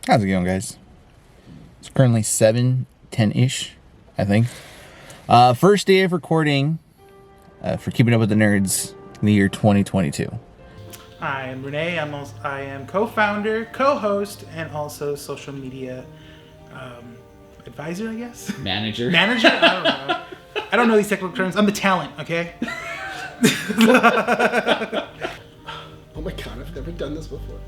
How's it going, guys? It's currently 7:10-ish, I think. First day of recording for Keeping Up with the Nerds in the year 2022. Hi, I'm Rene. I am co-founder, co-host, and also social media advisor, I guess? Manager? Manager? I don't know. I don't know these technical terms. I'm the talent, okay? Oh my god, I've never done this before.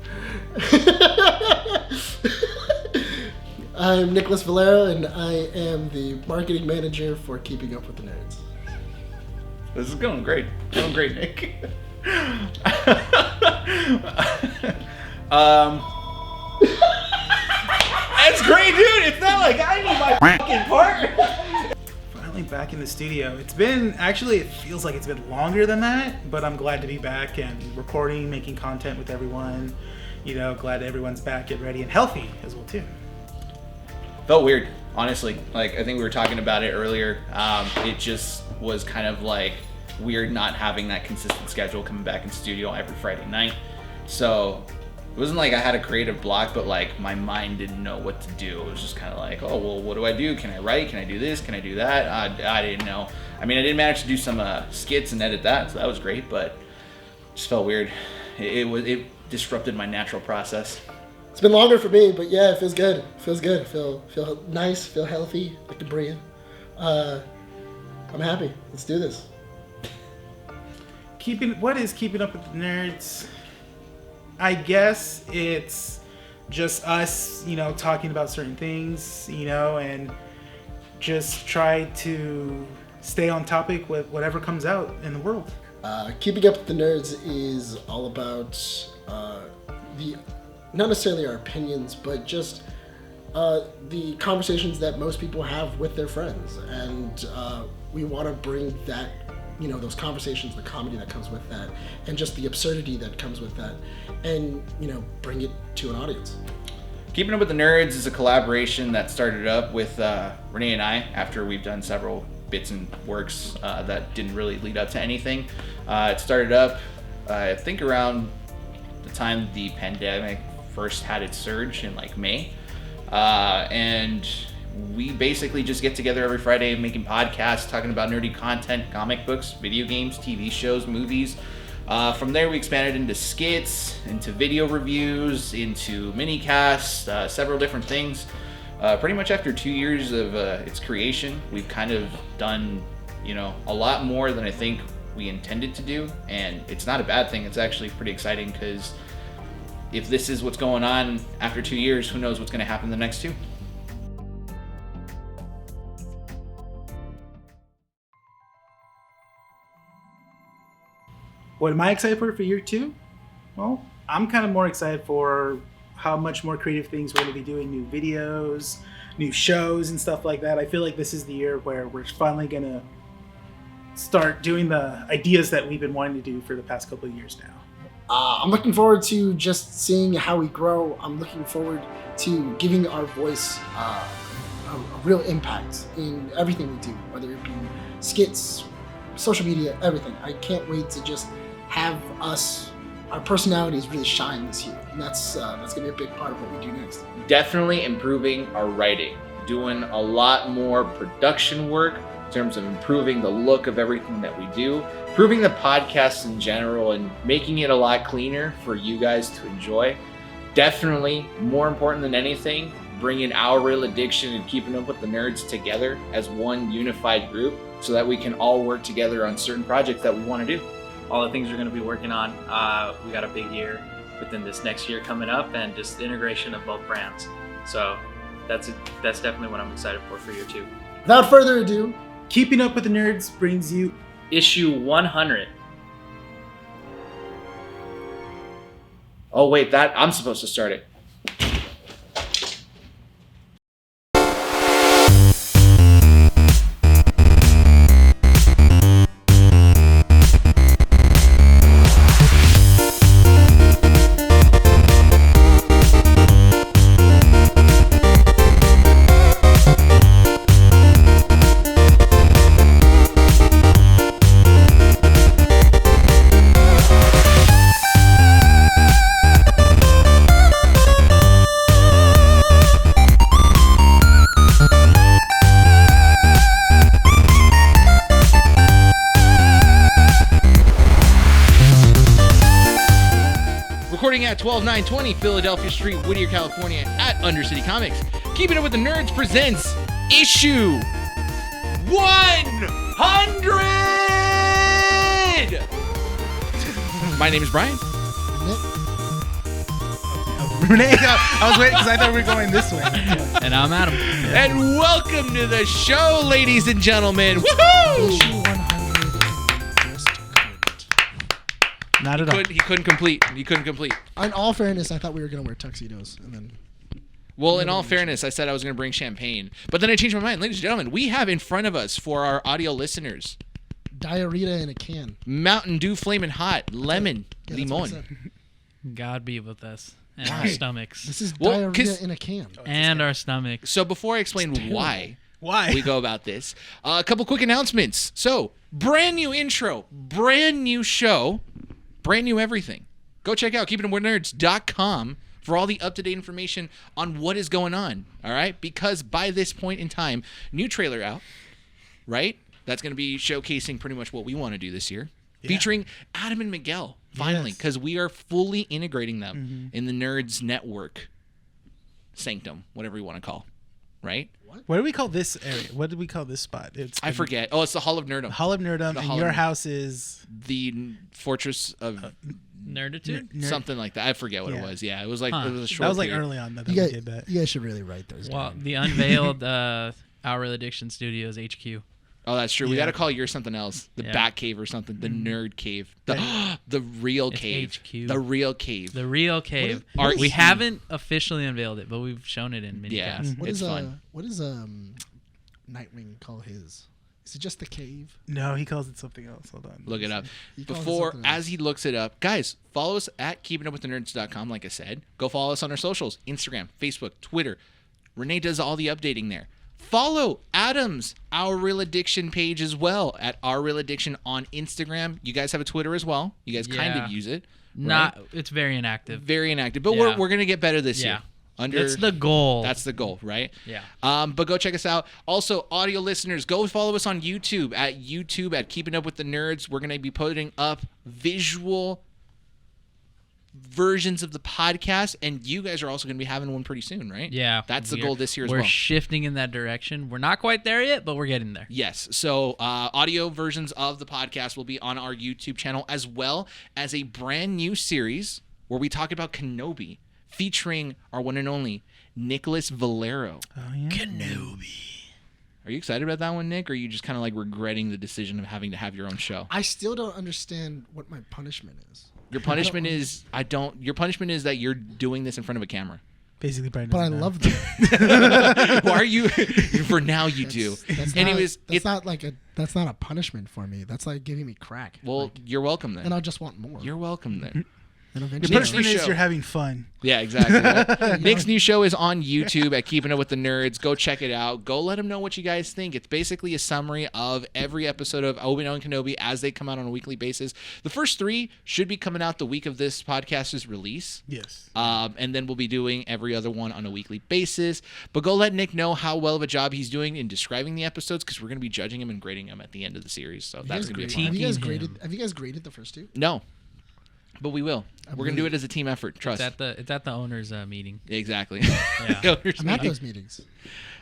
I'm Nicholas Valero, and I am the marketing manager for Keeping Up with the Nerds. This is going great. Going great, Nick. That's great, dude. It's not like I need my fucking part. Finally back in the studio. It feels like it's been longer than that, but I'm glad to be back and recording, making content with everyone. You know, glad everyone's back, get ready, and healthy as well, too. Felt weird, honestly. Like, I think we were talking about it earlier. It just was kind of like weird not having that consistent schedule coming back in studio every Friday night. So it wasn't like I had a creative block, but like my mind didn't know what to do. It was just kind of like, oh, well, what do I do? Can I write? Can I do this? Can I do that? I didn't know. I mean, I did manage to do some skits and edit that, so that was great, but it just felt weird. It disrupted my natural process. It's been longer for me, but yeah, it feels good. It feels good. Feel nice, feel healthy, like the Bryan. I'm happy. Let's do this. What is Keeping Up with the Nerds? I guess it's just us, talking about certain things, and just try to stay on topic with whatever comes out in the world. Keeping Up with the Nerds is all about not necessarily our opinions, but just the conversations that most people have with their friends. And we want to bring that, those conversations, the comedy that comes with that, and just the absurdity that comes with that, and, bring it to an audience. Keeping Up with the Nerds is a collaboration that started up with Rene and I after we've done several bits and works that didn't really lead up to anything. It started up, I think, around the time the pandemic first had its surge in like May. And we basically just get together every Friday making podcasts, talking about nerdy content, comic books, video games, TV shows, movies. From there, we expanded into skits, into video reviews, into mini casts, several different things. Pretty much after 2 years of its creation, we've kind of done, a lot more than I think we intended to do. And it's not a bad thing. It's actually pretty exciting because if this is what's going on after 2 years, who knows what's going to happen the next two. What am I excited for year two? Well, I'm kind of more excited for how much more creative things we're going to be doing, new videos, new shows and stuff like that. I feel like this is the year where we're finally going to start doing the ideas that we've been wanting to do for the past couple of years now. I'm looking forward to just seeing how we grow. I'm looking forward to giving our voice a real impact in everything we do, whether it be skits, social media, everything. I can't wait to just have our personalities really shine this year. And that's going to be a big part of what we do next. Definitely improving our writing, doing a lot more production work in terms of improving the look of everything that we do, improving the podcast in general, and making it a lot cleaner for you guys to enjoy. Definitely, more important than anything, bringing our real addiction and Keeping Up with the Nerds together as one unified group so that we can all work together on certain projects that we want to do. All the things we're going to be working on. We got a big year within this next year coming up, and just the integration of both brands. So that's definitely what I'm excited for year two. Without further ado, Keeping Up with the Nerds brings you issue 100. Oh wait, I'm supposed to start it. Recording at 12920 Philadelphia Street, Whittier, California, at Undercity Comics. Keeping Up with the Nerds presents issue 100! My name is Bryan. Rene, I was waiting because I thought we were going this way. And I'm Adam. And welcome to the show, ladies and gentlemen. Woohoo! Issue 100 just couldn't. Not at all. He couldn't complete. He couldn't complete. In all fairness, I thought we were going to wear tuxedos. And then Well, in all fairness, I said I was going to bring champagne. But then I changed my mind. Ladies and gentlemen, we have in front of us for our audio listeners diarrhea in a can. Mountain Dew Flamin' Hot Lemon Yeah, that's what I Limon. said. God be with us and our stomachs. This is Well, diarrhea 'cause- in a can. And our stomachs. So before I explain why Why? we go about this, a couple quick announcements. So, brand new intro, brand new show, brand new everything. Go check out keepingitwithnerds.com for all the up-to-date information on what is going on, all right? Because by this point in time, new trailer out, right? That's going to be showcasing pretty much what we want to do this year, featuring Adam and Miguel, finally, Yes. because we are fully integrating them in the Nerds Network sanctum, whatever you want to call, right? What do we call this area? What do we call this spot? It's I forget. Oh, it's the Hall of Nerdom. Hall of Nerdum, The and Hall your of- house is The Fortress of Nerditude? something like that. I forget what it Yeah. was. Yeah, it was like Huh. it was a short. that was like period. early on that You we guys, did that. you guys should really write those Well, down. the unveiled Our Real Addiction Studios HQ. Oh, that's true. We Yeah. got to call yours something else. The Yeah. Bat Cave or something. The Nerd Cave. The the real It's cave. HQ. The real cave. The real cave. what is- We haven't officially unveiled it, but we've shown it in Yeah. minicasts. What it's is fun. what does Nightwing call his? Is it just the cave? No, he calls it something else. Hold on. Look it up. He calls it Before, something else. as he looks it up, guys, follow us at keepingupwiththenerds.com, like I said. Go follow us on our socials, Instagram, Facebook, Twitter. Renee does all the updating there. Follow Adam's Our Real Addiction page as well at Our Real Addiction on Instagram. You guys have a Twitter as well. You guys kind Yeah. of use it. Not. It's very inactive. Very inactive, but Yeah. we're going to get better this year. That's the goal. That's the goal, right? Yeah. But go check us out. Also, audio listeners, go follow us on YouTube at Keeping Up with the Nerds. We're going to be putting up visual versions of the podcast, and you guys are also going to be having one pretty soon, right? Yeah. That's the we're- goal this year as We're well. shifting in that direction. We're not quite there yet, but we're getting there. Yes. So audio versions of the podcast will be on our YouTube channel, as well as a brand new series where we talk about Kenobi, featuring our one and only Nicholas Valero. Oh, yeah. Are you excited about that one, Nick, or are you just kind of like regretting the decision of having to have your own show? I still don't understand what my punishment is. Your punishment is your punishment is that you're doing this in front of a camera. Basically, Brian. But I doesn't know. love them. Why are you for now you do. That's Anyways, that's not a punishment for me. That's like giving me crack. well, Like, you're welcome and then. I'll just want more. You're welcome then. And Your eventually, Nick's punishment new is show. you're having fun. Yeah, exactly. Right? Nick's new show is on YouTube at Keeping Up with the Nerds. Go check it out. Go let them know what you guys think. It's basically a summary of every episode of Obi-Wan Kenobi as they come out on a weekly basis. The first 3 should be coming out the week of this podcast's release. Yes. And then we'll be doing every other one on a weekly basis. But go let Nick know how well of a job he's doing in describing the episodes, because we're going to be judging him and grading him at the end of the series. So that's going to be a fun. have you guys Teaching graded? him. Have you guys graded the first 2? No, but we will. We're going to do it as a team effort. Trust. It's at the owners' meeting. Exactly. Yeah. Owners I'm at meeting. those meetings.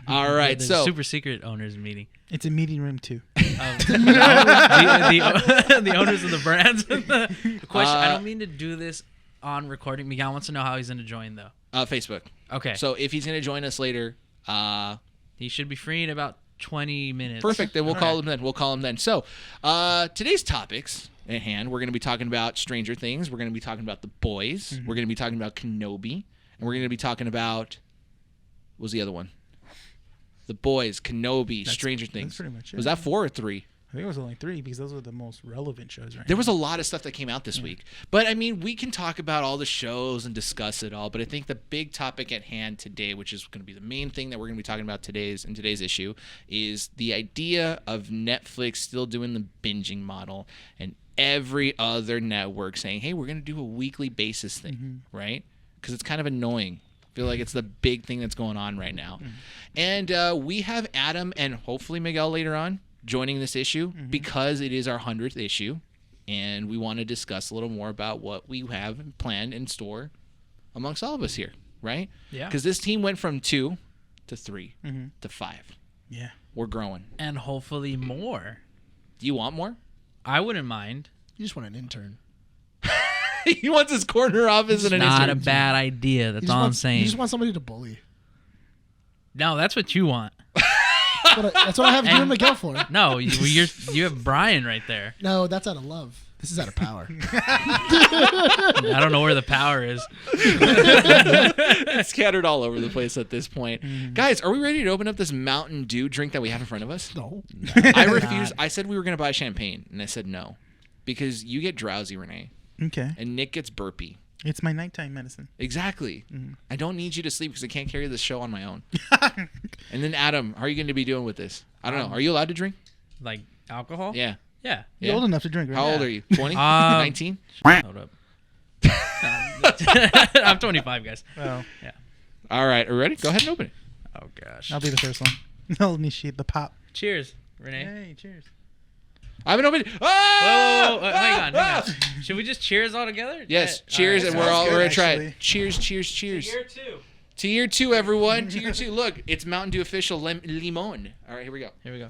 All right. The So super secret owners' meeting. It's a meeting room too. The owners of the brands. The question. I don't mean to do this on recording. Miguel wants to know how he's going to join, though. Facebook. Okay. So if he's going to join us later, He should be free in about 20 minutes. perfect. Then we'll call him then. We'll call him then. So today's topics at hand, we're going to be talking about Stranger Things. We're going to be talking about The Boys. We're going to be talking about Kenobi. And we're going to be talking about, what was the other one? The Boys, Kenobi, Stranger Things. That's pretty much it. Was that 4 or 3? I think it was only 3 because those were the most relevant shows, right? There was a lot of stuff that came out this week. But, I mean, we can talk about all the shows and discuss it all. But I think the big topic at hand today, which is going to be the main thing that we're going to be talking about in today's issue, is the idea of Netflix still doing the binging model and every other network saying, hey, we're going to do a weekly basis thing, right? Because it's kind of annoying. I feel like it's the big thing that's going on right now. And we have Adam and hopefully Miguel later on joining this issue because it is our 100th issue. and we want to discuss a little more about what we have planned in store amongst all of us here, right? Yeah. Because this team went from 2 to 3 to 5. Yeah. We're growing. And hopefully more. Do you want more? I wouldn't mind. You just want an intern. He wants his corner office and an Not a intern. bad idea. That's all I'm saying. You just want somebody to bully. No, that's what you want. That's what I have you and Miguel for. No, you have Bryan right there. No, that's out of love. This is out of power. I don't know where the power is. It's scattered all over the place at this point. Guys, are we ready to open up this Mountain Dew drink that we have in front of us? No. I refused. I said we were going to buy champagne, and I said no. Because you get drowsy, Rene, Okay. and Nick gets burpy. It's my nighttime medicine. Exactly. I don't need you to sleep because I can't carry this show on my own. And then, Adam, how are you going to be doing with this? I don't know. Are you allowed to drink? Like alcohol? Yeah. Yeah. You're old enough to drink, right? How old are you? 20? 19? Hold up. I'm 25, guys. Oh, All right. Are we ready? Go ahead and open it. Oh, gosh. I'll be the first one. I'll initiate the pop. Cheers, Rene. Hey, cheers. I haven't opened it. Whoa, whoa, whoa, hang on. Should we just cheers all together? Yes. Yeah, Cheers, all and right. we're going to try actually. it. Cheers, cheers, cheers. Year 2. To year 2, everyone. To year 2. Look, it's Mountain Dew official limon. All right, here we go. Here we go.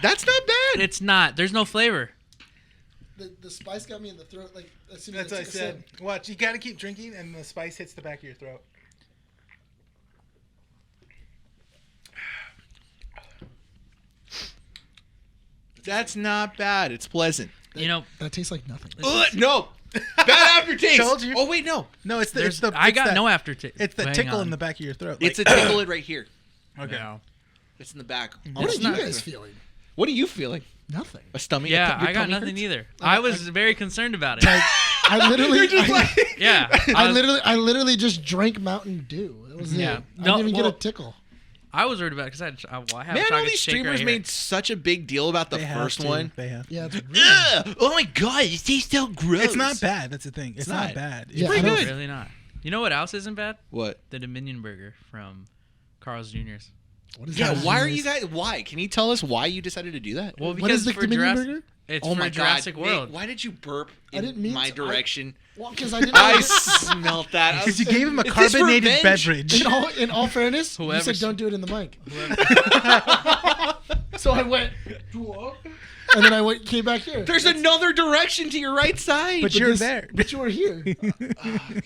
That's not bad. It's not. There's no flavor. The spice got me in the throat. Like as soon as That's what I said. Watch, you gotta keep drinking, and the spice hits the back of your throat. That's not bad. It's pleasant. You know, That tastes like nothing. No. Bad aftertaste. Told you. Oh, wait, no. No, it's the. there's, It's the I it's got that- no aftertaste. It's the Hang tickle on. in the back of your throat. It's a tickle it right here. Okay. No. It's in the back. What are It's you not- guys feeling? What are you feeling? Nothing. A stomach? Yeah, your I got tummy nothing hurts? either. I was very concerned about it. Like, I literally, Yeah. I literally just drank Mountain Dew. That was Yeah. it. I No, didn't even well- get a tickle. I was worried about it because I have a Man, chocolate all these shake right streamers here. made such a big deal about the They have first to. one. They have. Yeah, it's really. Ugh! Oh my god, it tastes so gross. It's not bad. That's the thing. It's not not. bad. Yeah, pretty I don't- good. Really not. You know what else isn't bad? What? The Dominion Burger from Carl's Jr.'s. What is Yeah, that? why are you guys? Why? Can you tell us why you decided to do that? Well, What because is the for Dominion Jurassic, Burger? it's Oh for my Jurassic god, World. Nick, why did you burp I in didn't mean my to. direction? Well, because I didn't. I smelt that. Because you gave him a Is this carbonated revenge? beverage. in all fairness, you Whoever said s- don't do it in the mic. So I went, and then I came back here. There's another direction to your right side. But you're there. But you were here.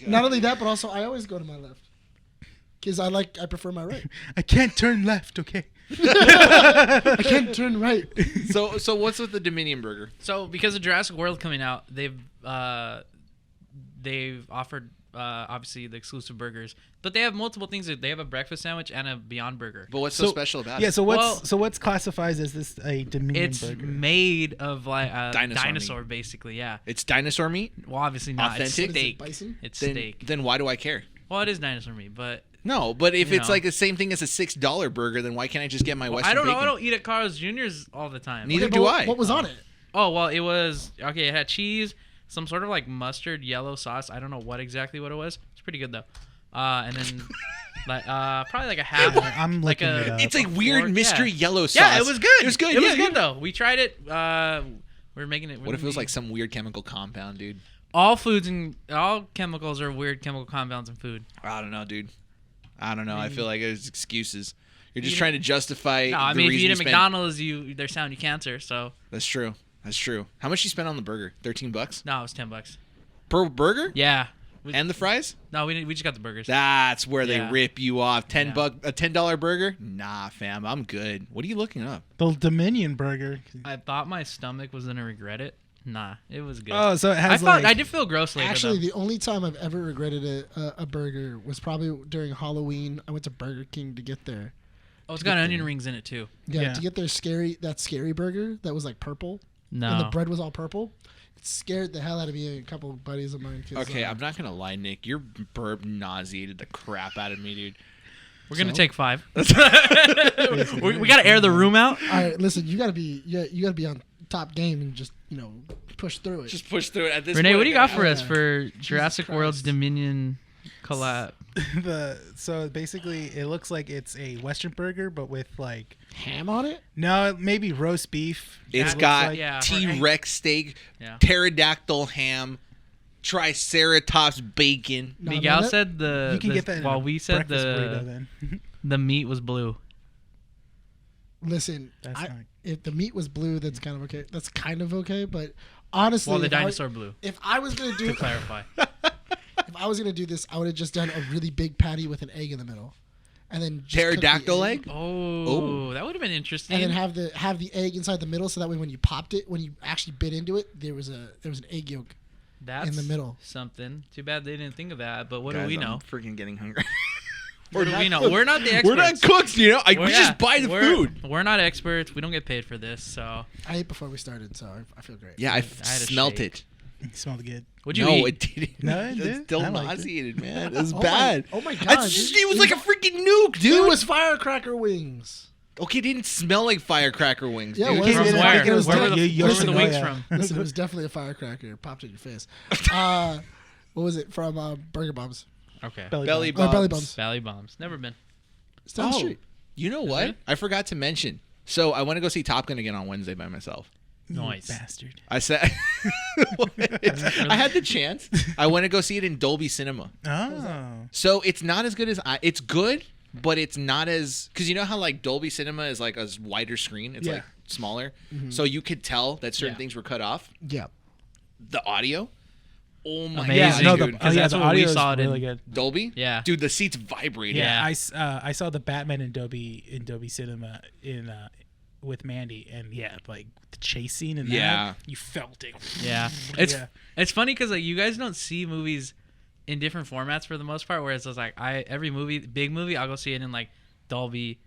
Not only that, but also I always go to my left. Because I prefer my right. I can't turn left. Okay. I can't turn right. So what's with the Dominion Burger? So because of Jurassic World coming out, they've offered obviously the exclusive burgers, but they have multiple things. They have a breakfast sandwich and a Beyond Burger. But what's so special about Yeah. it? So what's classifies as this a Dominion It's burger? made of like a Dinosaur dinosaur basically. Yeah. It's dinosaur meat. Well, obviously not. It's Authentic? What is it, steak. bison? It's Then, steak. then why do I care? Well, it is dinosaur meat, but No, but if You it's know. like the same thing as a $6 burger, then why can't I just get my Western I don't know. bacon? I don't eat at Carl's Jr.'s all the time. Neither Okay, do but I. What was on it? Oh well, it was okay. It had cheese, some sort of like mustard yellow sauce. I don't know exactly what it was. It's pretty good though. And then like probably like a half. I'm like looking it a. up. It's like weird Yeah. mystery yellow sauce. Yeah, it was good. It was good. It yeah, was good yeah. though. We tried it. We're making it. What if it was like some weird chemical compound, dude? all foods and all chemicals are weird chemical compounds in food. I don't know, dude. I don't know. I feel like it's excuses. You're just Eat- trying to justify. No, I the mean if reason you eat at spend- McDonald's, they're selling you cancer. So That's true. That's true. How much you spend on the burger? $13 no, it was $10. per burger, Yeah. and the fries. No, we just got the burgers. That's where they Yeah. rip you off. Yeah. A $10 burger? Nah, fam. I'm good. What are you looking up? The Dominion burger. I thought my stomach was gonna regret it. Nah, it was good. Oh, so it has I did feel gross later. Actually, though. the only time I've ever regretted a burger was probably during Halloween. I went to Burger King to get their It's got onion rings in it too. Yeah. to get their scary burger that was like purple No. and the bread was all purple. It scared the hell out of me and a couple of buddies of mine. 'Cause, Okay, I'm not gonna lie, Nick. Your burp nauseated the crap out of me, dude. We're gonna So? take 5. we gotta air the room out. All right, listen, you gotta be on top game and just push through it. Just push through it at this Renee, point. what do you got for Yeah. us for Jurassic World's Christ. Dominion collab? So basically, it looks like it's a Western burger, but with like Ham on it? no, maybe roast beef. It's It looks got like- yeah. T-Rex steak, Yeah. pterodactyl ham, triceratops bacon. No, Miguel no, said You can get that. In while a we said breakfast burrito, the then. the meat was blue. That's not. If the meat was blue, that's kind of okay. That's kind of okay, but honestly, Well, the if I- dinosaur blue. If I was gonna do To clarify. if I was gonna do this, I would have just done a really big patty with an egg in the middle, and then just cook the Pterodactyl egg? Oh, that would have been interesting. and then have the egg inside the middle, so that way when you popped it, when you actually bit into it, there was an egg yolk. That's in the middle. something. Too bad they didn't think of that. But what Guys, do we I'm know? freaking getting hungry. What do we know? We're not the experts. We're not cooks, you know. We We're- just yeah, buy the we're- food. We're not experts. We don't get paid for this. So I ate before we started, so I feel great. Yeah, I had a smelt shake. it. It smelled good. what'd you No, eat? it didn't. No, it It's did. still I liked it. nauseated, man. It was Oh my- bad. oh my It's God, just- dude. it was like a freaking nuke, dude. It was firecracker wings. Okay, it didn't smell like firecracker wings, Yeah, dude. it was. From It where? it was Where like- were the, you- where you were the should wings know, yeah. from? Listen, it was definitely a firecracker. It popped in your face. What was it from? Burger Bombs. Okay. Belly Oh, bombs. belly bombs. Valley Bombs. Never been. It's down the Oh, street. you know what? it? I forgot to mention. So I want to go see Top Gun again on Wednesday by myself. You Nice. bastard. I said I had the chance. I want to go see it in Dolby Cinema. Oh. So it's not as good as it's good, but it's not as because you know how like Dolby Cinema is like a wider screen. It's Yeah. like smaller, so you could tell that certain Yeah. things were cut off. Yeah. The audio, oh my Amazing. Yeah, god, no, dude. the, Because yeah, that's the what we audio is saw it in. really good. Dolby, Yeah. dude, the seats vibrated. Yeah. I saw the Batman in Dolby Cinema with Mandy, and yeah, like the chase scene and Yeah. that, you felt it. Yeah. It's funny because like you guys don't see movies in different formats for the most part. Whereas it's like every movie, big movie, I'll go see it in like Dolby,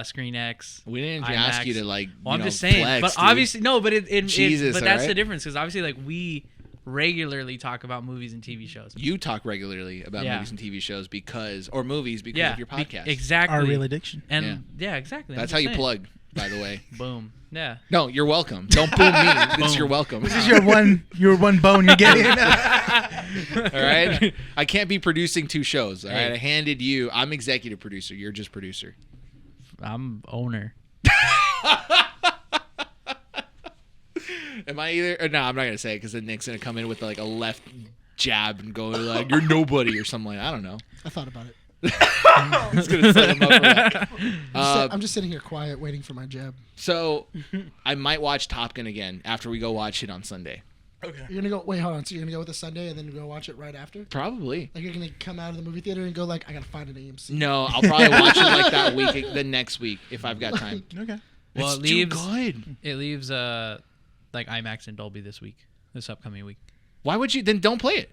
Screen X. We didn't IMAX. ask you to like. Well, I'm you know, just saying, flex, but dude. obviously no, but Jesus, but that's alright? the difference because obviously like we regularly talk about movies and TV shows. You talk regularly about Yeah. movies and TV shows because of your podcast. Exactly. Our real addiction. And yeah, exactly. I'm That's just how you saying. plug, by the way. Boom. Yeah. No, you're welcome. Don't boo me. It's Boom. you're welcome. This is your one bone you're getting. All right. I can't be producing two shows. All right. Hey. I handed you. I'm executive producer. You're just producer. I'm owner. Am I either? Or no, I'm not gonna say it because then Nick's gonna come in with like a left jab and go like you're nobody or something like that. I don't know. I thought about it. He's gonna set him up for that. I'm just sitting here quiet, waiting for my jab. So I might watch Top Gun again after we go watch it on Sunday. You're gonna go. Wait, hold on. So you're gonna go with a Sunday and then go watch it right after? Probably. Like you're gonna come out of the movie theater and go like, I gotta find an AMC. No, I'll probably watch it like that week, the next week if I've got time. Okay. Well, It's it too leaves good. like IMAX and Dolby this upcoming week. Why would you? Then don't play it.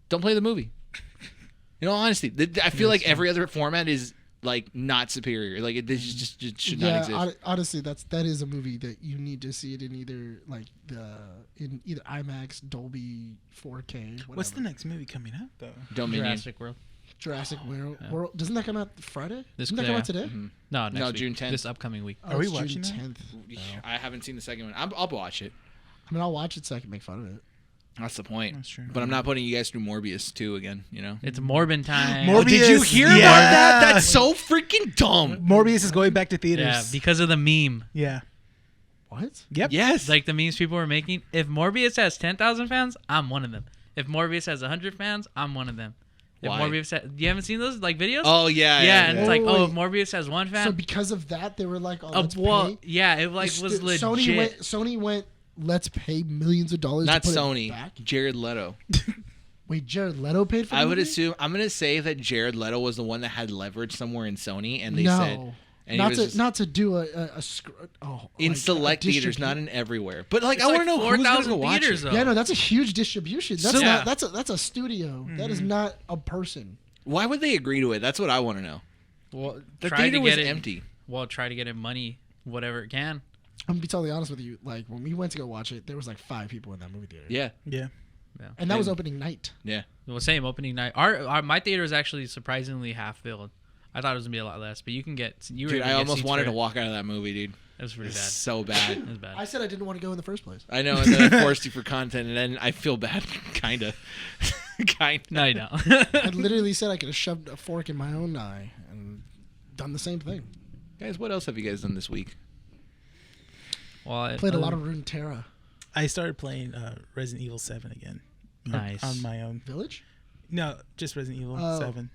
Don't play the movie. In all honesty, I feel like every other format is like not superior. Like it just should not exist. Honestly, that is a movie that you need to see it in either IMAX, Dolby, 4K. Whatever. What's the next movie coming out though? Dominion. Jurassic World. Jurassic World? Doesn't that come out Friday? This- Doesn't that come yeah. out today? No, next No, week. June 10th. This upcoming week. Are we it's watching June that? 10th. I haven't seen the second one. I'll watch it. I mean, I'll watch it so I can make fun of it. That's the point. That's true. But I'm not putting you guys through Morbius 2 again. You know. It's Morbin time. Morbius. Oh, did you hear Yeah. about that? That's so freaking dumb. Morbius is going back to theaters. Yeah, because of the meme. Yeah. What? Yep. Yes. Like the memes people were making. If Morbius has 10,000 fans, I'm one of them. If Morbius has 100 fans, I'm one of them. If Why? Morbius you haven't seen those like videos? Oh yeah. yeah, and it's like, Wait, oh, wait. if Morbius has one fan, So because of that, they were like, "Oh, let's well, pay." yeah, it like was legit. Sony went. Let's pay millions of dollars. Not to put Sony. It back. Jared Leto. Wait, Jared Leto paid for. The I would movie? assume. I'm gonna say that Jared Leto was the one that had leverage somewhere in Sony, and they no. said, and not he to was just- not to do in like, select a theaters, not distribu- in everywhere. But like, It's I like want to know who's gonna 4,000 go watch theaters, it. though. Yeah, no, that's a huge distribution. That's So- not, that's a studio. That is not a person. Why would they agree to it? That's what I want to know. Well, The try theater to was get it empty. Well, try to get it money, whatever it can. I'm gonna be totally honest with you. Like when we went to go watch it, there was like 5 people in that movie theater. Yeah, Yeah. and that was opening night. yeah. Well, same opening night. My theater is actually surprisingly half filled. I thought it was gonna be a lot less, but you can get. You were Dude, able I to get almost seats wanted for to it. walk out of that movie, dude. It was pretty It's bad. so bad. It was bad. I said I didn't want to go in the first place. I know, and then I forced you for content, and then I feel bad, kind of. Kind. No, you don't. I literally said I could have shoved a fork in my own eye and done the same thing. Guys, what else have you guys done this week? Well, I Played a lot of Runeterra. I started playing Resident Evil 7 again. Nice. On my own. Village? No, just Resident Evil Oh. 7.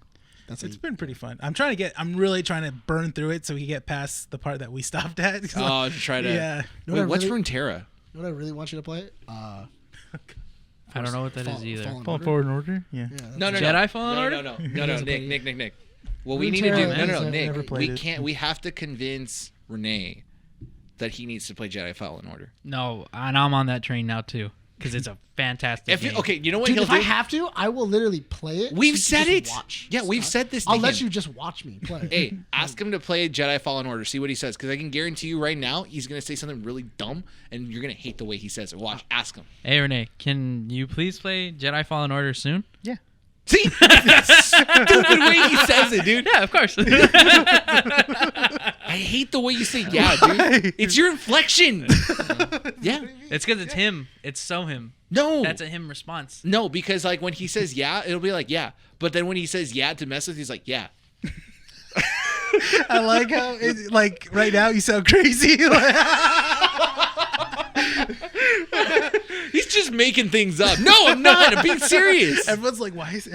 That's It's been pretty fun. I'm really trying to burn through it so we can get past the part that we stopped at. Oh, to try to. Yeah. You know Wait, what I what's really- Runeterra? You know what I really want you to play? I don't know what that is either. Fallen Fall Order? Forward in Order? Yeah. Yeah, that's No, no, Jedi no. Fallen no, Order? No, no, no, Hasn't Nick, played Nick, it. Nick, Nick. What we need to do, Runeterra no, no, is, Nick, never we played it. can't. We have to convince Rene that he needs to play Jedi Fallen Order. No, and I'm on that train now too because it's a fantastic If game. okay, you know what Dude, he'll if do? I have to, I will literally play it. We've so you said just it. Watch Yeah, we've stuff. said this to I'll let him. you just watch me play. Hey, ask him to play Jedi Fallen Order. See what he says, because I can guarantee you right now he's gonna say something really dumb, and you're gonna hate the way he says it. Watch, ask him. Hey Renee, can you please play Jedi Fallen Order soon? Yeah. See, that stupid way he says it, dude. Yeah, of course. I hate the way you say yeah, dude. It's your inflection. Yeah. It's because it's him. It's so him. No. That's a him response. No, because like when he says yeah, it'll be like yeah. But then when he says yeah to mess with, he's like yeah. I like how, like, right now you sound crazy. He's just making things up. No, I'm not. I'm being serious. Everyone's like, why is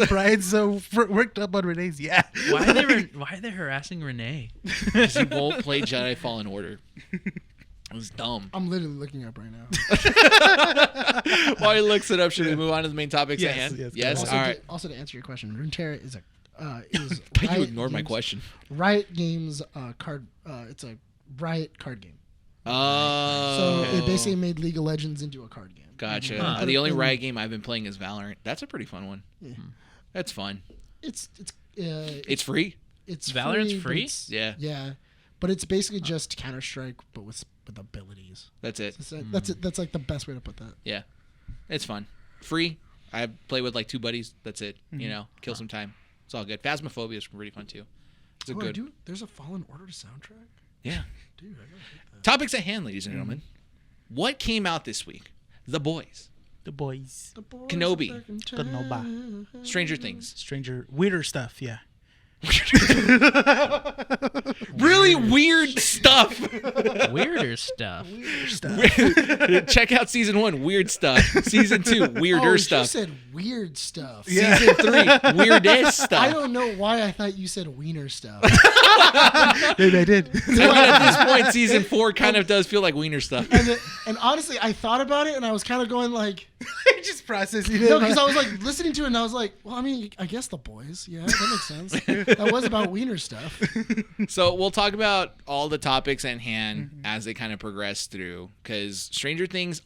Bryan so worked up on Renee's? Yeah. Why are they harassing Renee? Because he won't play Jedi Fallen Order. It was dumb. I'm literally looking up right now. While he looks it up, should we move on to the main topics Yes, at hand? yes, Yes. Also, All right. also to answer your question, Runeterra is a is But you Riot ignored my Games- question. Riot Games card. It's a Riot card game. Oh. So it basically made League of Legends into a card game. Gotcha. Huh. The only Riot game I've been playing is Valorant. That's a pretty fun one. Yeah. That's fun. It's It's free. it's Valorant's but free? it's- Yeah. Yeah, but it's basically just Counter Strike, but with abilities. That's it. That's it. That's like the best way to put that. Yeah. It's fun. Free. I play with like 2 buddies. That's it. You know, kill some time. It's all good. Phasmophobia is pretty fun too. It's a good. Dude, there's a Fallen Order soundtrack. Yeah. Dude, I gotta hit that. Topics at hand, ladies and gentlemen. What came out this week? The Boys, The Boys. The boys Kenobi. are back in Kenobi. town. Stranger Things. Stranger. Weirder stuff, yeah. Really weird stuff. Weirder stuff. Check out season 1, weird stuff. Season 2, weirder Oh, stuff. you said weird stuff. Yeah. Season 3, weirdest I stuff. don't know why I thought you said wiener stuff. Maybe I did. I mean, at this point, season 4 kind of does feel like wiener stuff. And honestly, I thought about it, and I was kind of going like, Just processing it. no, because I was like listening to it, and I was like, well, I mean, I guess the boys, yeah, that makes sense. That was about wiener stuff. So we'll talk about all the topics at hand as they kind of progress through, because Stranger Things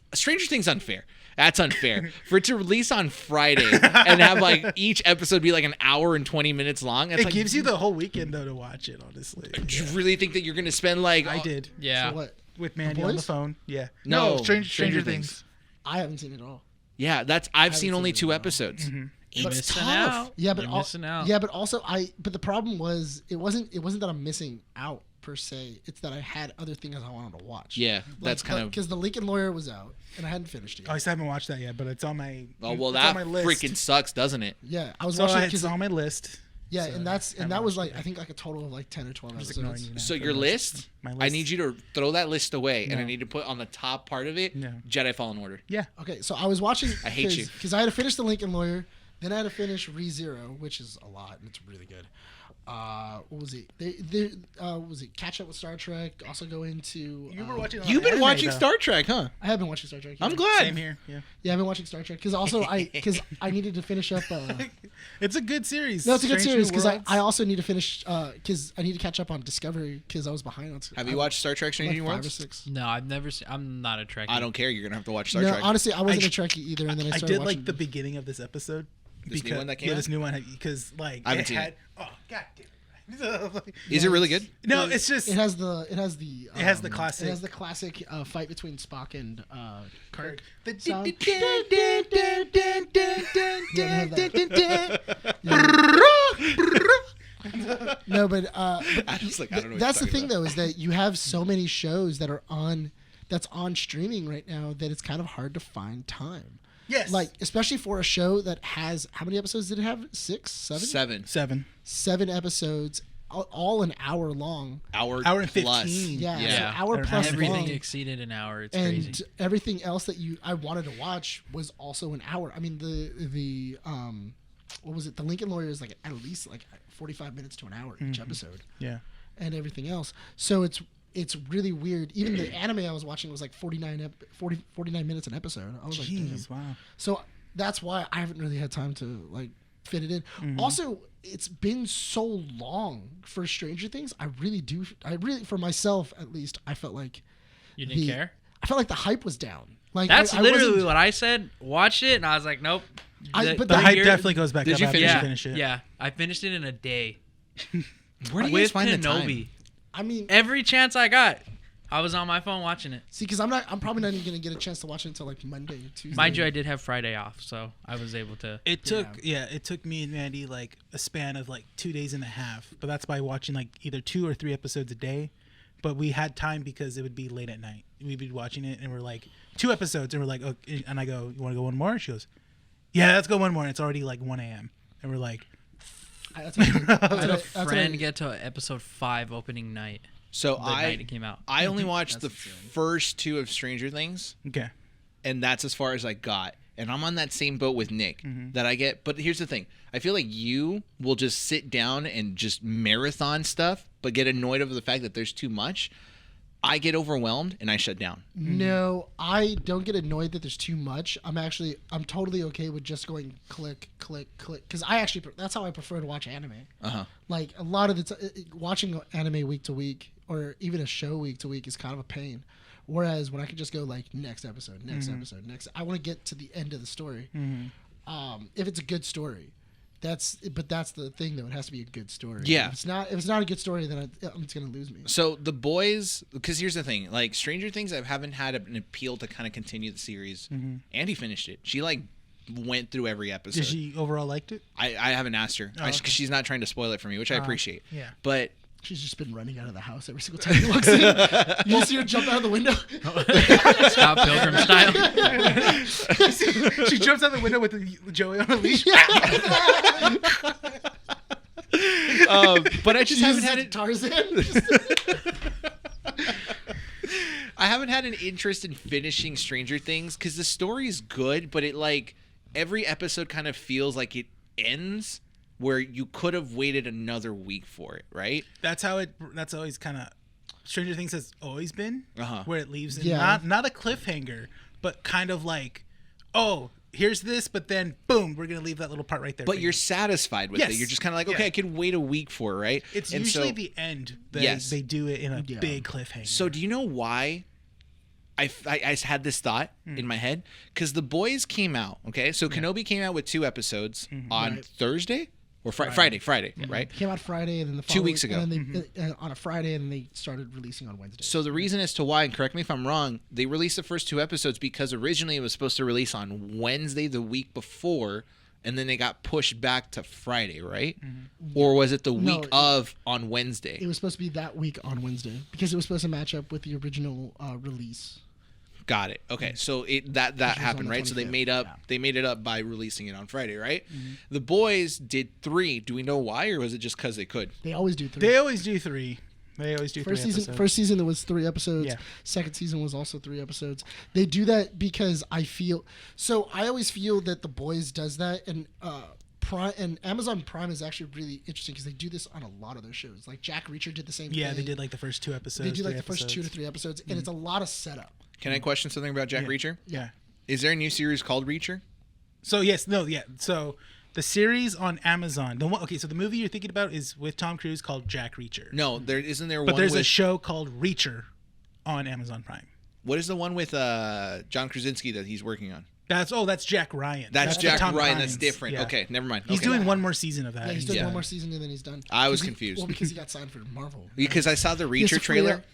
unfair. That's unfair. For it to release on Friday and have like each episode be like an hour and 20 minutes long. That's It like, gives you the whole weekend, though, to watch it, honestly. Do you really think that you're going to spend like... I did. Yeah. So what? With Mandy on the Boys? phone. Yeah. No, Stranger Stranger Things. I haven't seen it at all. Yeah, I've seen seen only it 2 at all. episodes. It's Missing tough. out. Yeah, but You're missing out. Yeah, but also but the problem was it wasn't that I'm missing out per se. It's that I had other things I wanted to watch. Yeah, that's kind of... because the Lincoln Lawyer was out and I hadn't finished it. I still haven't watched that yet, but it's on my. Oh, well, it's that on my list. freaking sucks, doesn't it? Yeah, I was So watching it it's because on my list. yeah, so and I that haven't was watched like it I think like a total of like 10 or 12 I'm just ignoring episodes. you now So for your the list, my I list. need you to throw that list away, and I No. need to put on the top part of it, No. Jedi Fallen Order. Yeah. Okay, so I was watching. I hate you. Because I had to finish the Lincoln Lawyer, then I had to finish ReZero, which is a lot and it's really good. What was it? What was it? Catch up with Star Trek. Also go into. You were watching. You've been watching Star Trek, huh? I have been watching Star Trek. Yeah. I'm glad. Same here. Yeah. Yeah, I've been watching Star Trek because also I needed to finish up. It's a good series. No, it's a good Strange New series because Worlds. I also need to finish because I need to catch up on Discovery because I was behind on. Have you watched Star Trek: Strange like New 5 or Worlds? 6? No, I've never seen. I'm not a Trekkie. I don't care. You're gonna have to watch Star No, Trek. honestly, I wasn't I- a Trekkie either, and then I I started did watching. like the beginning of this episode. This new one that came yeah, out? this new one because like I haven't it seen had. it. Oh god damn it! Is it really good? No, it's just It has the classic. It has the classic fight between Spock and Kirk. The sound. No, but I was like, I don't know what that's the you're thing talking though is that you have so many shows that are on streaming right now that it's kind of hard to find time. Yes. Like, especially for a show that has, how many episodes did it have? 6, 7? 7 7 episodes, all an hour long. hour and plus. 15. Yeah, Yeah. so hour Or plus Everything long. exceeded an hour. It's And crazy. everything else that I wanted to watch was also an hour. I mean, the what was it? The Lincoln Lawyer is like at least like 45 minutes to an hour each episode, Yeah. and everything else. So it's really weird. Even the anime I was watching was like 49 minutes an episode. I was like, damn. Jeez, wow. So that's why I haven't really had time to like fit it in. Also, it's been so long for Stranger Things. I really, for myself at least, I felt like You didn't care? I felt like the hype was down. Like That's I literally wasn't- what I said. Watched it, and I was like, nope. but The hype year- definitely goes back Did up you after finish you Yeah, finish it. yeah. I finished it in a day. Where do you guys With find the time? Kenobi. I mean, Every chance I got, I was on my phone watching it. see, because I'm probably not even gonna get a chance to watch it until like Monday or Tuesday. Mind you, I did have Friday off, so I was able to. It took me and Mandy like a span of like 2 days and a half, but that's by watching like either 2 or 3 episodes a day. But we had time because it would be late at night. We'd be watching it and we're like 2 episodes and we're like, okay, and I go, you want to go one more? She goes, yeah, let's go one more. And it's already like 1 a.m. and we're like, That's what I had a that's what friend get to episode 5 opening night. So The night it came out. I only watched the That's insane. first 2 of Stranger Things, okay, and that's as far as I got. And I'm on that same boat with Nick that I get. But here's the thing: I feel like you will just sit down and just marathon stuff, but get annoyed over the fact that there's too much. I get overwhelmed and I shut down. No, I don't get annoyed that there's too much. I'm totally okay with just going click, click, click. Because that's how I prefer to watch anime. Like a lot of the watching anime week to week or even a show week to week is kind of a pain. Whereas when I can just go like next episode, I want to get to the end of the story. If it's a good story. That's the thing though. It has to be a good story. Yeah. If it's not a good story, then it's gonna lose me. So The Boys, because here's the thing: like Stranger Things, I haven't had an appeal to kind of continue the series. Andy finished it. She like went through every episode. did she overall liked it? I haven't asked her because okay. she's not trying to spoil it for me, which I appreciate. yeah. But She's just been running out of the house every single time he walks in. You just see her jump out of the window. Scott Pilgrim style. She jumps out the window with Joey on a leash. but I just haven't Uses had it it. Tarzan. I haven't had an interest in finishing Stranger Things because the story's good, but it like every episode kind of feels like it ends where you could have waited another week for it, right? That's always kind of Stranger Things has always been where it leaves in Yeah. not a cliffhanger, but kind of like, oh, here's this, but then boom, we're gonna leave that little part right there. But for you're you. satisfied with Yes. it. You're just kind of like, okay, Yeah. I could wait a week for it, right? It's And usually so, the end that Yes. they do it in a Yeah. big cliffhanger. So do you know why? I had this thought in my head because The Boys came out. Okay, so Kenobi came out with 2 episodes on Right. Thursday or Friday, right? Came out Friday and then the 2 following, weeks ago. and then they, on a Friday, and then they started releasing on Wednesday. So the reason as to why, and correct me if I'm wrong, they released the first 2 episodes because originally it was supposed to release on Wednesday the week before, and then they got pushed back to Friday, right? Or was it the No, week of on Wednesday? it was supposed to be that week on Wednesday because it was supposed to match up with the original release. Got it. Okay, so that was happened, on the right? So they 25th, they made it up by releasing it on Friday, right? The Boys did 3. Do we know why, or was it just because they could? They always do 3. they always do 3. They always do 3 episodes. First season there was 3 episodes. Yeah. Second season was also 3 episodes. They do that because I always feel that The Boys does that, and Prime and Amazon Prime is actually really interesting because they do this on a lot of their shows. Like Jack Reacher did the same thing. Yeah, they did like the first 2 episodes. They do like 3 the first 2 to 3 episodes, and it's a lot of setup. Can I question something about Jack Yeah. Reacher? Yeah. Is there a new series called Reacher? So So the series on Amazon, so the movie you're thinking about is with Tom Cruise called Jack Reacher. No, there isn't there But one there's with a show called Reacher on Amazon Prime. what is the one with John Krasinski that he's working on? That's Jack Ryan. That's the Jack Tom Ryan. Hines. That's different. Yeah. Okay, never mind. He's Okay. doing one more season of that. Yeah, he's doing Yeah. one more season and then he's done. I was 'Cause confused. Well, because he got signed for Marvel. Because I saw the He has to Reacher free trailer. up-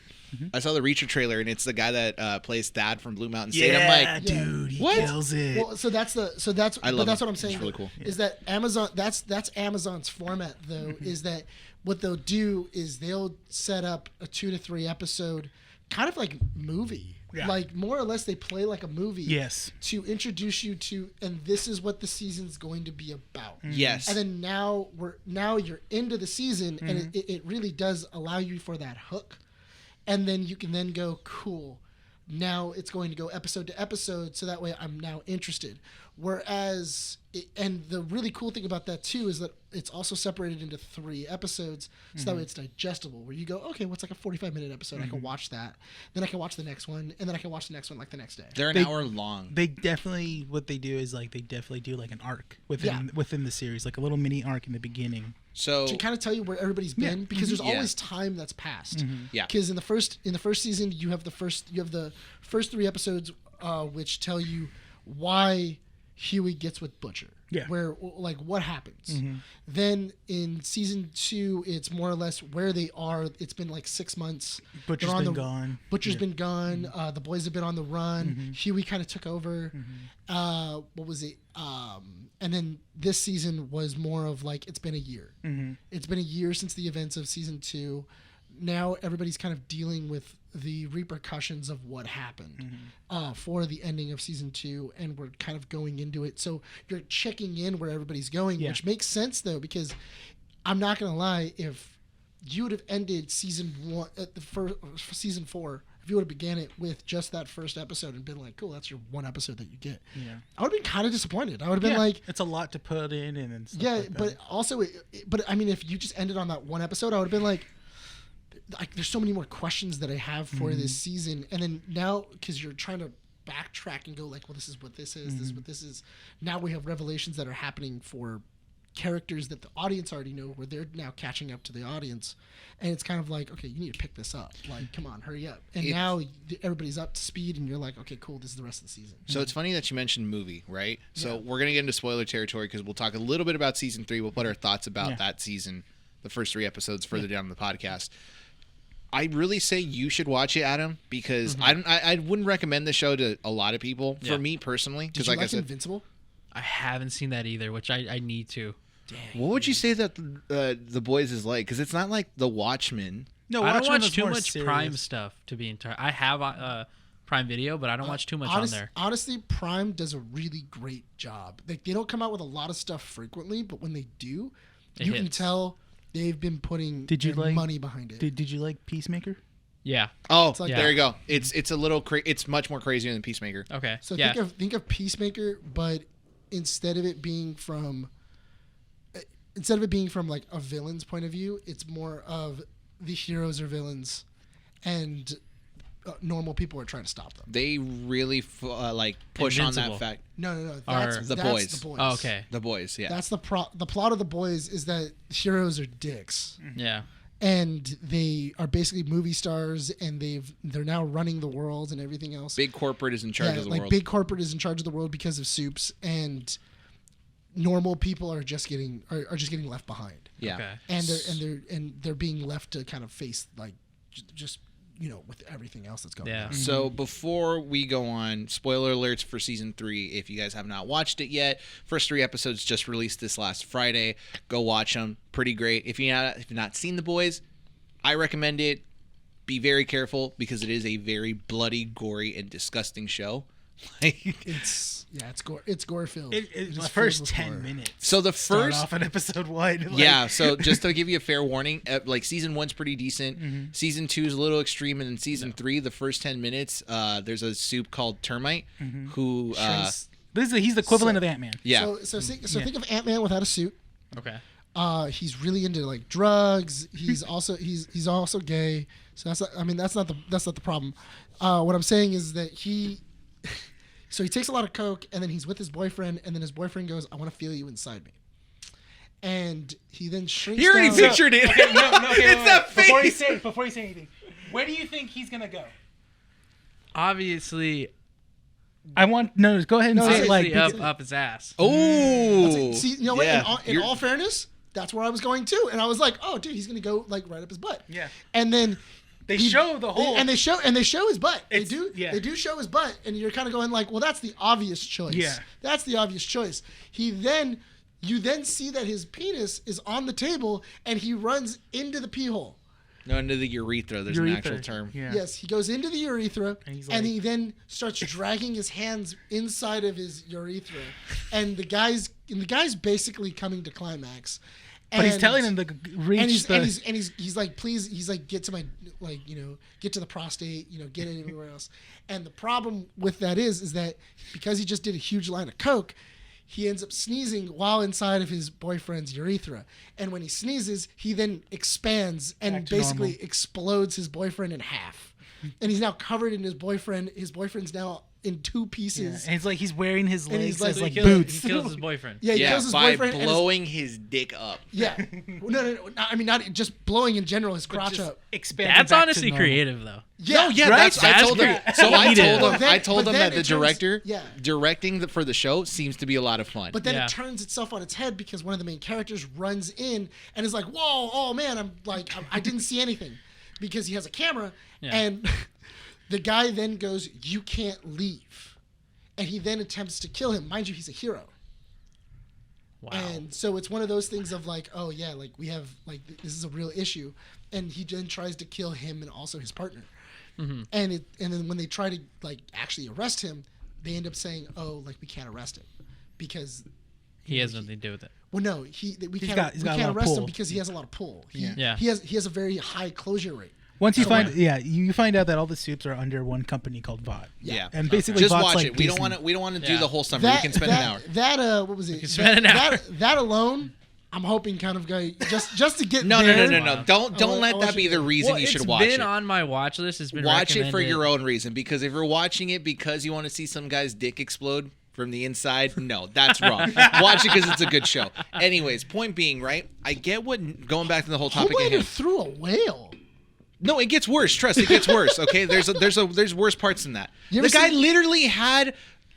I saw the Reacher trailer, and it's the guy that plays Thad from Blue Mountain State. I'm Yeah, like, dude, he what? kills it. Well, so that's I love that's it. what I'm saying. It's really cool. Is that Amazon? That's Amazon's format though. Is that what they'll do is they'll set up a 2 to 3 episode, kind of like movie, Yeah. Like more or less, they play like a movie. Yes. To introduce you to, and this is what the season's going to be about. Yes. And then now you're into the season, and it really does allow you for that hook, and then you can then go, cool. Now it's going to go episode to episode, so that way I'm now interested. Whereas, and the really cool thing about that too is that it's also separated into 3 episodes, so that way it's digestible. Where you go, okay, what's like a 45-minute episode? I can watch that, then I can watch the next one, and then I can watch the next one like the next day. They're an hour long. They definitely, what they do is like they definitely do like an arc within the series, like a little mini arc in the beginning. So to kind of tell you where everybody's been, because there's always time that's passed. Yeah. Because in the first season, you have the first 3 episodes, which tell you why Huey gets with Butcher. Yeah. Where like what happens. Then in season 2, it's more or less where they are. It's been like 6 months. Butcher's been gone. Butcher's been gone. The boys have been on the run. Huey kind of took over. What was it? And then this season was more of like it's been a year. It's been a year since the events of season 2. Now everybody's kind of dealing with the repercussions of what happened for the ending of season 2, and we're kind of going into it. So you're checking in where everybody's going, which makes sense though, because I'm not gonna lie, if you would have ended season 1 at the first season 4, if you would have began it with just that first episode and been like, cool, that's your one episode that you get, I would have been kind of disappointed. I would have been like, it's a lot to put in and stuff like but that. also but I mean, if you just ended on that one episode, I would have been like there's so many more questions that I have for this season. And then now, because you're trying to backtrack and go like, well, this is what this is, this is what this is. Now we have revelations that are happening for characters that the audience already know, where they're now catching up to the audience. And it's kind of like, okay, you need to pick this up. Like, come on, hurry up. And now everybody's up to speed, and you're like, okay, cool, this is the rest of the season. So it's funny that you mentioned movie, right? So we're going to get into spoiler territory because we'll talk a little bit about season 3. We'll put our thoughts about that season, the first 3 episodes further down in the podcast. I really say you should watch it, Adam, because I wouldn't recommend the show to a lot of people. For me personally, Did because you like I like said, Invincible? I haven't seen that either, which I need to. what would you say that the Boys is like? Because it's not like The Watchmen. No, I don't Watchmen watch was too more much serious. Prime stuff to be entire. I have Prime Video, but I don't watch too much on there. Honestly, Prime does a really great job. Like, they don't come out with a lot of stuff frequently, but when they do, you can tell they've been putting money behind it. Did you like Peacemaker? Yeah. Oh, like there you go. It's a little it's much more crazier than Peacemaker. Okay. So yeah. think of Peacemaker, but instead of it being from like a villain's point of view, it's more of the heroes are villains, and normal people are trying to stop them. They really push Invincible. on that fact. No. Are The Boys. The Boys. Oh, okay. The Boys, yeah. That's the plot of The Boys is that heroes are dicks. Yeah. And they are basically movie stars, and they're now running the world and everything else. Big corporate is in charge of the world. Big corporate is in charge of the world because of Soups, and normal people are just getting left behind. Yeah. Okay. And they're being left to kind of face like just with everything else that's going on. So before we go on, spoiler alerts for season 3. If you guys have not watched it yet, first 3 episodes just released this last Friday. Go watch them. Pretty great. If you've not seen The Boys, I recommend it. Be very careful because it is a very bloody, gory, and disgusting show. It's gore filled. The first 10 minutes. So the Start first off in episode 1. yeah, so just to give you a fair warning, like season 1's pretty decent. Season 2 is a little extreme, and then season 3, the first 10 minutes, there's a soup called Termite who He's the equivalent of Ant-Man. yeah. So think of Ant-Man without a suit. Okay. He's really into like drugs. He's also gay. So that's not the problem. What I'm saying is that he takes a lot of coke, and then he's with his boyfriend, and then his boyfriend goes, "I want to feel you inside me," and he then shrinks. He already down. pictured it. Okay, no, It's that face. Before you say anything, where do you think he's gonna go? Obviously, Go ahead and say it obviously like up his ass. Oh, See, you know what? yeah. In all fairness, that's where I was going too, and I was like, "Oh, dude, he's gonna go like right up his butt." Yeah. And then They show the whole. and they show his butt. They It's- do. yeah. They do show his butt, and you're kind of going like, "Well, that's the obvious choice." Yeah. That's the obvious choice. You then see that his penis is on the table, and he runs into the pee hole. No, into the urethra. There's an actual term. Yeah. Yes, he goes into the urethra, And he's and like- he then starts dragging his hands inside of his urethra, and the guy's basically coming to climax. But he's And- telling him to reach and the. he's like, please, he's like, get to my, like, get to the prostate, get it anywhere else. And the problem with that is that because he just did a huge line of coke, he ends up sneezing while inside of his boyfriend's urethra. And when he sneezes, he then expands and Back to basically normal. explodes his boyfriend in half. And he's now covered in his boyfriend. His boyfriend's now in two Yeah. pieces. And it's like he's wearing his And he's legs like- as he like He kills, boots. he kills his boyfriend. Yeah, he kills his by boyfriend. and his- blowing his dick up. yeah. No. I mean, not just blowing in general, his crotch Just up. expanding That's back to honestly normal. creative, though. Yeah, No, yeah, right? that's I That's told him. great. So I He did. told But him. then- I told but him then that the it turns- director yeah. directing for the show seems to be a lot of fun. But then Yeah. it turns itself on its head because one of the main characters runs in and is like, "Whoa, oh man, I'm like, I didn't see anything," because he has a camera, Yeah. and the guy then goes, "You can't leave," and he then attempts to kill him. Mind you, he's a hero, Wow. and so it's one of those things of like, oh yeah, like we have like this is a real issue, and he then tries to kill him and also his partner, Mm-hmm. and then when they try to like actually arrest him, they end up saying, "Oh, like we can't arrest him," because. He has nothing to do with it. Well, no, we He's can't got a lot of arrest him pull. because he has a lot of pull. Yeah. He has a very high closure rate. Once you So find, what- you find out that all the suits are under one company called VOD. yeah. And basically, Just VOD's watch like it. We don't Disney. want to do Yeah. the whole summary. We can spend an hour. That what was it? spend an hour. That alone, I'm hoping kind of go just to get No, there. no. Don't I want let that you be to- the reason Well, you should it's watch been it. on my watch list. It's been Watch it for recommended. your own reason, because if you're watching it because you want to see some guy's dick explode from the inside, no, that's wrong. Watch it because it's a good show. Anyways, point being, right? I get what going back to the whole topic at Homelander hand. threw a whale. No, it gets worse. Trust, it gets worse. Okay, there's worse parts than that. You The ever guy seen- literally had.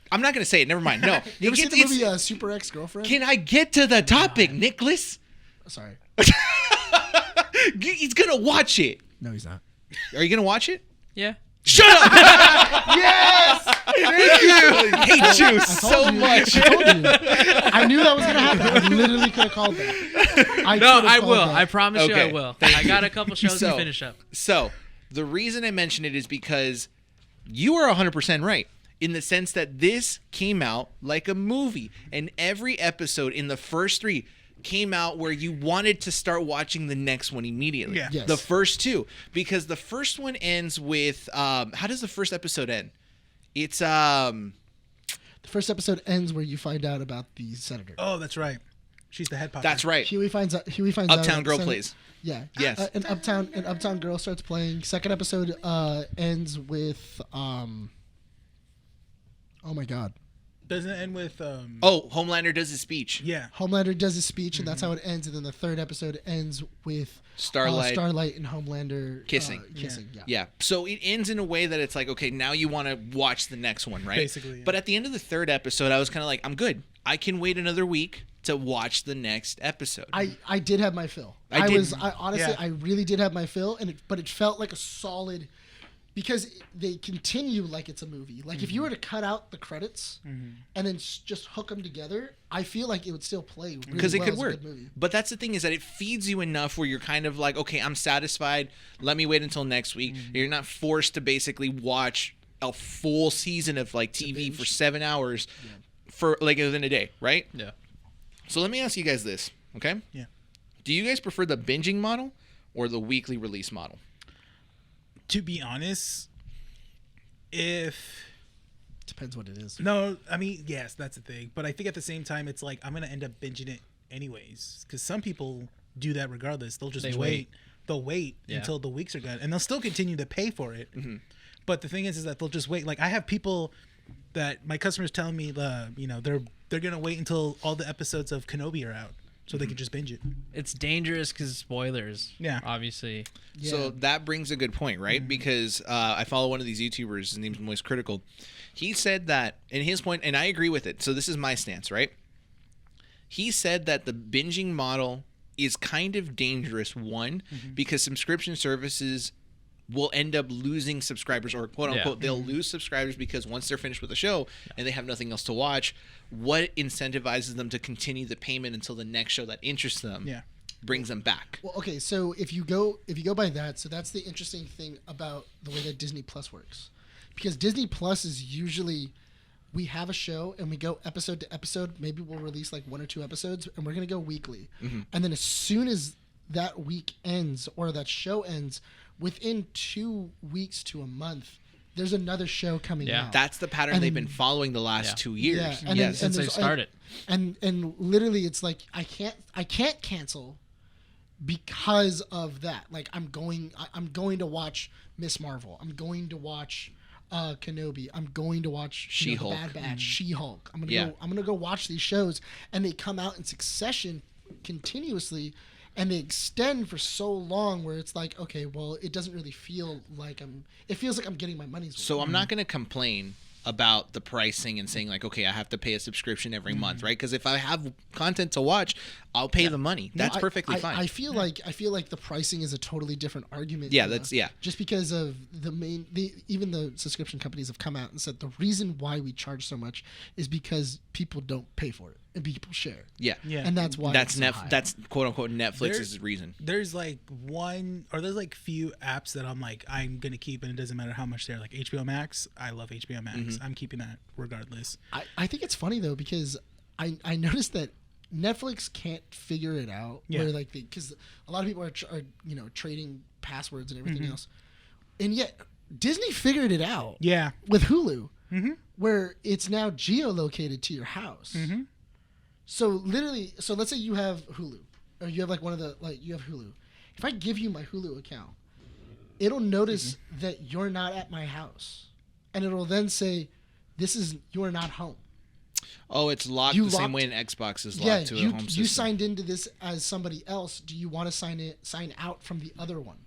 I'm not gonna say it. Never mind. No, You ever It seen gets- the movie Super Ex-Girlfriend? Can I get to the topic, Nicholas? Sorry. He's gonna watch it. No, he's not. Are you gonna watch it? Yeah. Shut up! Yes! Thank you! I hate you so much. I told you. I knew that was gonna happen. I literally could have called that. No, I will. I promise you, I Okay. will. Thank I got a couple shows So- to finish up. So, the reason I mention it is because you are 100% right in the sense that this came out like a movie, and every episode in the first 3 came out where you wanted to start watching the next one immediately. Yeah. Yes. The first 2, because the first one ends with how does the first episode end? It's The first episode ends where you find out about the senator. Oh, that's right. She's the head popper. that's right. Huey finds out. Uptown about Girl the plays. Yeah. Yes. An uptown girl starts playing. Second episode ends with oh my god. Doesn't it end with Oh, Homelander does his speech. yeah. Homelander does his speech, and that's how it ends. And then the third episode ends with Starlight. Starlight and Homelander Kissing. Kissing. Yeah. Yeah. So it ends in a way that it's like, okay, now you want to watch the next one, right? Basically, yeah. But at the end of the third episode, I was kind of like, I'm good. I can wait another week to watch the next episode. I did have my fill. I did. Honestly, Yeah. I really did have my fill, but it felt like a solid, because they continue like it's a movie. Like if you were to cut out the credits and then just hook them together, I feel like it would still play really because it well could as a work. good movie. But that's the thing, is that it feeds you enough where you're kind of like, okay, I'm satisfied. Let me wait until next week. You're not forced to basically watch a full season of like TV for 7 hours for like within a day, right? Yeah. So let me ask you guys this, okay? Yeah. Do you guys prefer the binging model or the weekly release model? To be honest, if Depends what it is. no, I mean, yes, that's the thing. But I think at the same time, it's like I'm gonna end up binging it anyways, because some people do that regardless. They'll just They wait. wait. They'll wait Yeah. until the weeks are done, and they'll still continue to pay for it. But the thing is that they'll just wait. Like I have people that my customers telling me, they're gonna wait until all the episodes of Kenobi are out, so they can just binge it. It's dangerous because spoilers. Yeah. Obviously. So that brings a good point, right? Mm-hmm. Because I follow one of these YouTubers. His name's Moist Critical. He said that, in his point, and I agree with it. So this is my stance, right? He said that the binging model is kind of dangerous, one, Mm-hmm. because subscription services will end up losing subscribers, or quote unquote, they'll Mm-hmm. lose subscribers because once they're finished with the show and they have nothing else to watch, what incentivizes them to continue the payment until the next show that interests them? Yeah. brings them back. Well, okay, so if you go by that, so that's the interesting thing about the way that Disney Plus works, because Disney Plus is usually we have a show and we go episode to episode. Maybe we'll release like 1 or 2 episodes, and we're gonna go weekly. And then as soon as that week ends or that show ends, within 2 weeks to a month, there's another show coming out. That's the pattern they've been following the last 2 years. Yeah, and Since they started. And literally, it's like I can't cancel because of that. Like I'm going to watch Miss Marvel. I'm going to watch Kenobi. I'm going to watch She-Hulk. Bad Batch, She-Hulk. I'm gonna go watch these shows, and they come out in succession continuously, and they extend for so long where it's like, okay, well, it doesn't really feel like it feels like I'm getting my money's worth. So I'm not going to complain about the pricing and saying like, okay, I have to pay a subscription every month, right? Because if I have content to watch, I'll pay the money. That's perfectly fine. I feel like the pricing is a totally different argument. Yeah, Just because of even the subscription companies have come out and said the reason why we charge so much is because people don't pay for it and people share. Yeah. And that's why That's it's so high. That's quote unquote Netflix's reason. There's like there's like few apps that I'm like I'm gonna keep, and it doesn't matter how much they're like HBO Max. I love HBO Max. I'm keeping that regardless. I think it's funny though because I noticed that Netflix can't figure it out. Yeah. Where because a lot of people are trading passwords and everything else, and yet Disney figured it out. Yeah. With Hulu, where it's now geolocated to your house. So literally, let's say you have Hulu, or you have like you have Hulu. If I give you my Hulu account, it'll notice that you're not at my house, and it'll then say, you're not home. Oh, it's locked the same way an Xbox is locked to a home system. You signed into this as somebody else. Do you want to sign out from the other one?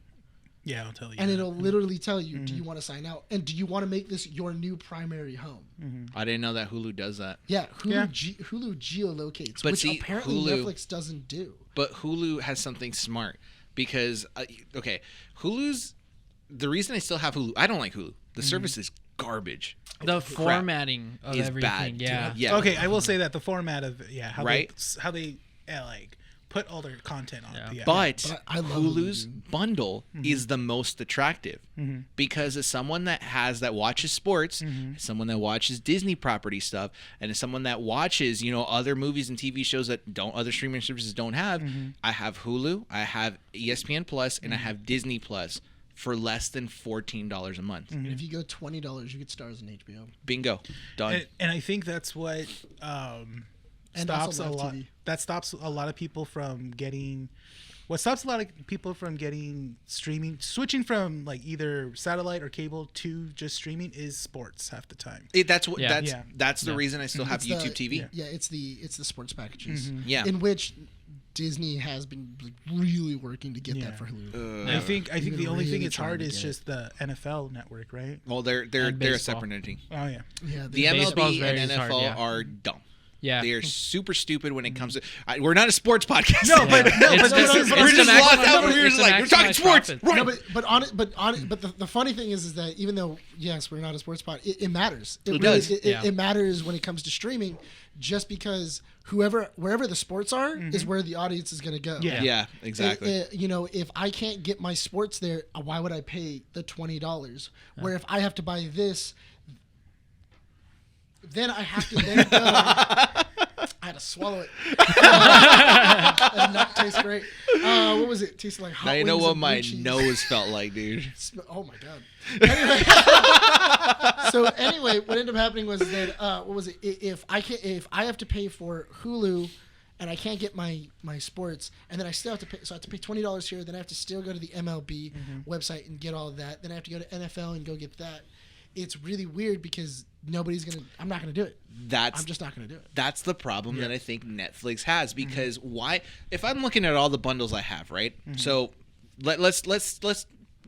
Yeah, I'll tell you. And it'll literally tell you, do you want to sign out? And do you want to make this your new primary home? I didn't know that Hulu does that. Yeah, Hulu geolocates, But which see, apparently Hulu- Netflix doesn't do. But Hulu has something smart because, the reason I still have Hulu, I don't like Hulu. The service is garbage. The formatting of is everything. bad. Yeah. Okay, I will say that the format of Right? how they like put all their content on. Yeah. The app. But I love Hulu's Hulu. bundle is the most attractive because as someone that watches sports, as someone that watches Disney property stuff, and as someone that watches other movies and TV shows that other streaming services don't have, I have Hulu, I have ESPN Plus, and I have Disney Plus for less than $14 a month. And if you go $20, you get stars on HBO. Bingo, done. And I think that's what And stops also a live lot. TV. That stops a lot of people from getting. What stops a lot of people from getting streaming, switching from like either satellite or cable to just streaming, is sports half the time. That's the Yeah. reason I still have It's YouTube the- TV. Yeah, it's the sports packages. Yeah. In which Disney has been like, really working to get Yeah. that for Hulu. I think Been the only thing really it's hard trying to is get just the NFL network, right? Well, they're And a baseball. separate entity. Oh yeah. Yeah, The Baseball's MLB very and NFL hard, yeah. are dumb. Yeah. They are super stupid when it comes to. We're not a sports podcast. No, but It's this to- is- it's we're to just maximize- lost out. it's We're just to like, we're talking maximize sports. profits. Run. but the funny thing is that even though yes we're not a sports pod, it matters. It does. It matters when it comes to streaming, just because wherever the sports are is where the audience is going to go. Yeah. Yeah, exactly. If I can't get my sports there, why would I pay the $20? Where if I have to buy this, then I have to then go. I had to swallow it. That did not taste great. What was it? It tasted like hot Now you know wings what and my blue cheese. nose felt like, dude. Oh my god. Anyway, so anyway, what ended up happening was that what was it? If I have to pay for Hulu, and I can't get my sports, and then I still have to pay, so I have to pay $20 here. Then I have to still go to the MLB website and get all of that. Then I have to go to NFL and go get that. It's really weird because I'm not gonna do it. I'm just not gonna do it. That's the problem that I think Netflix has because why? If I'm looking at all the bundles I have, right? So let's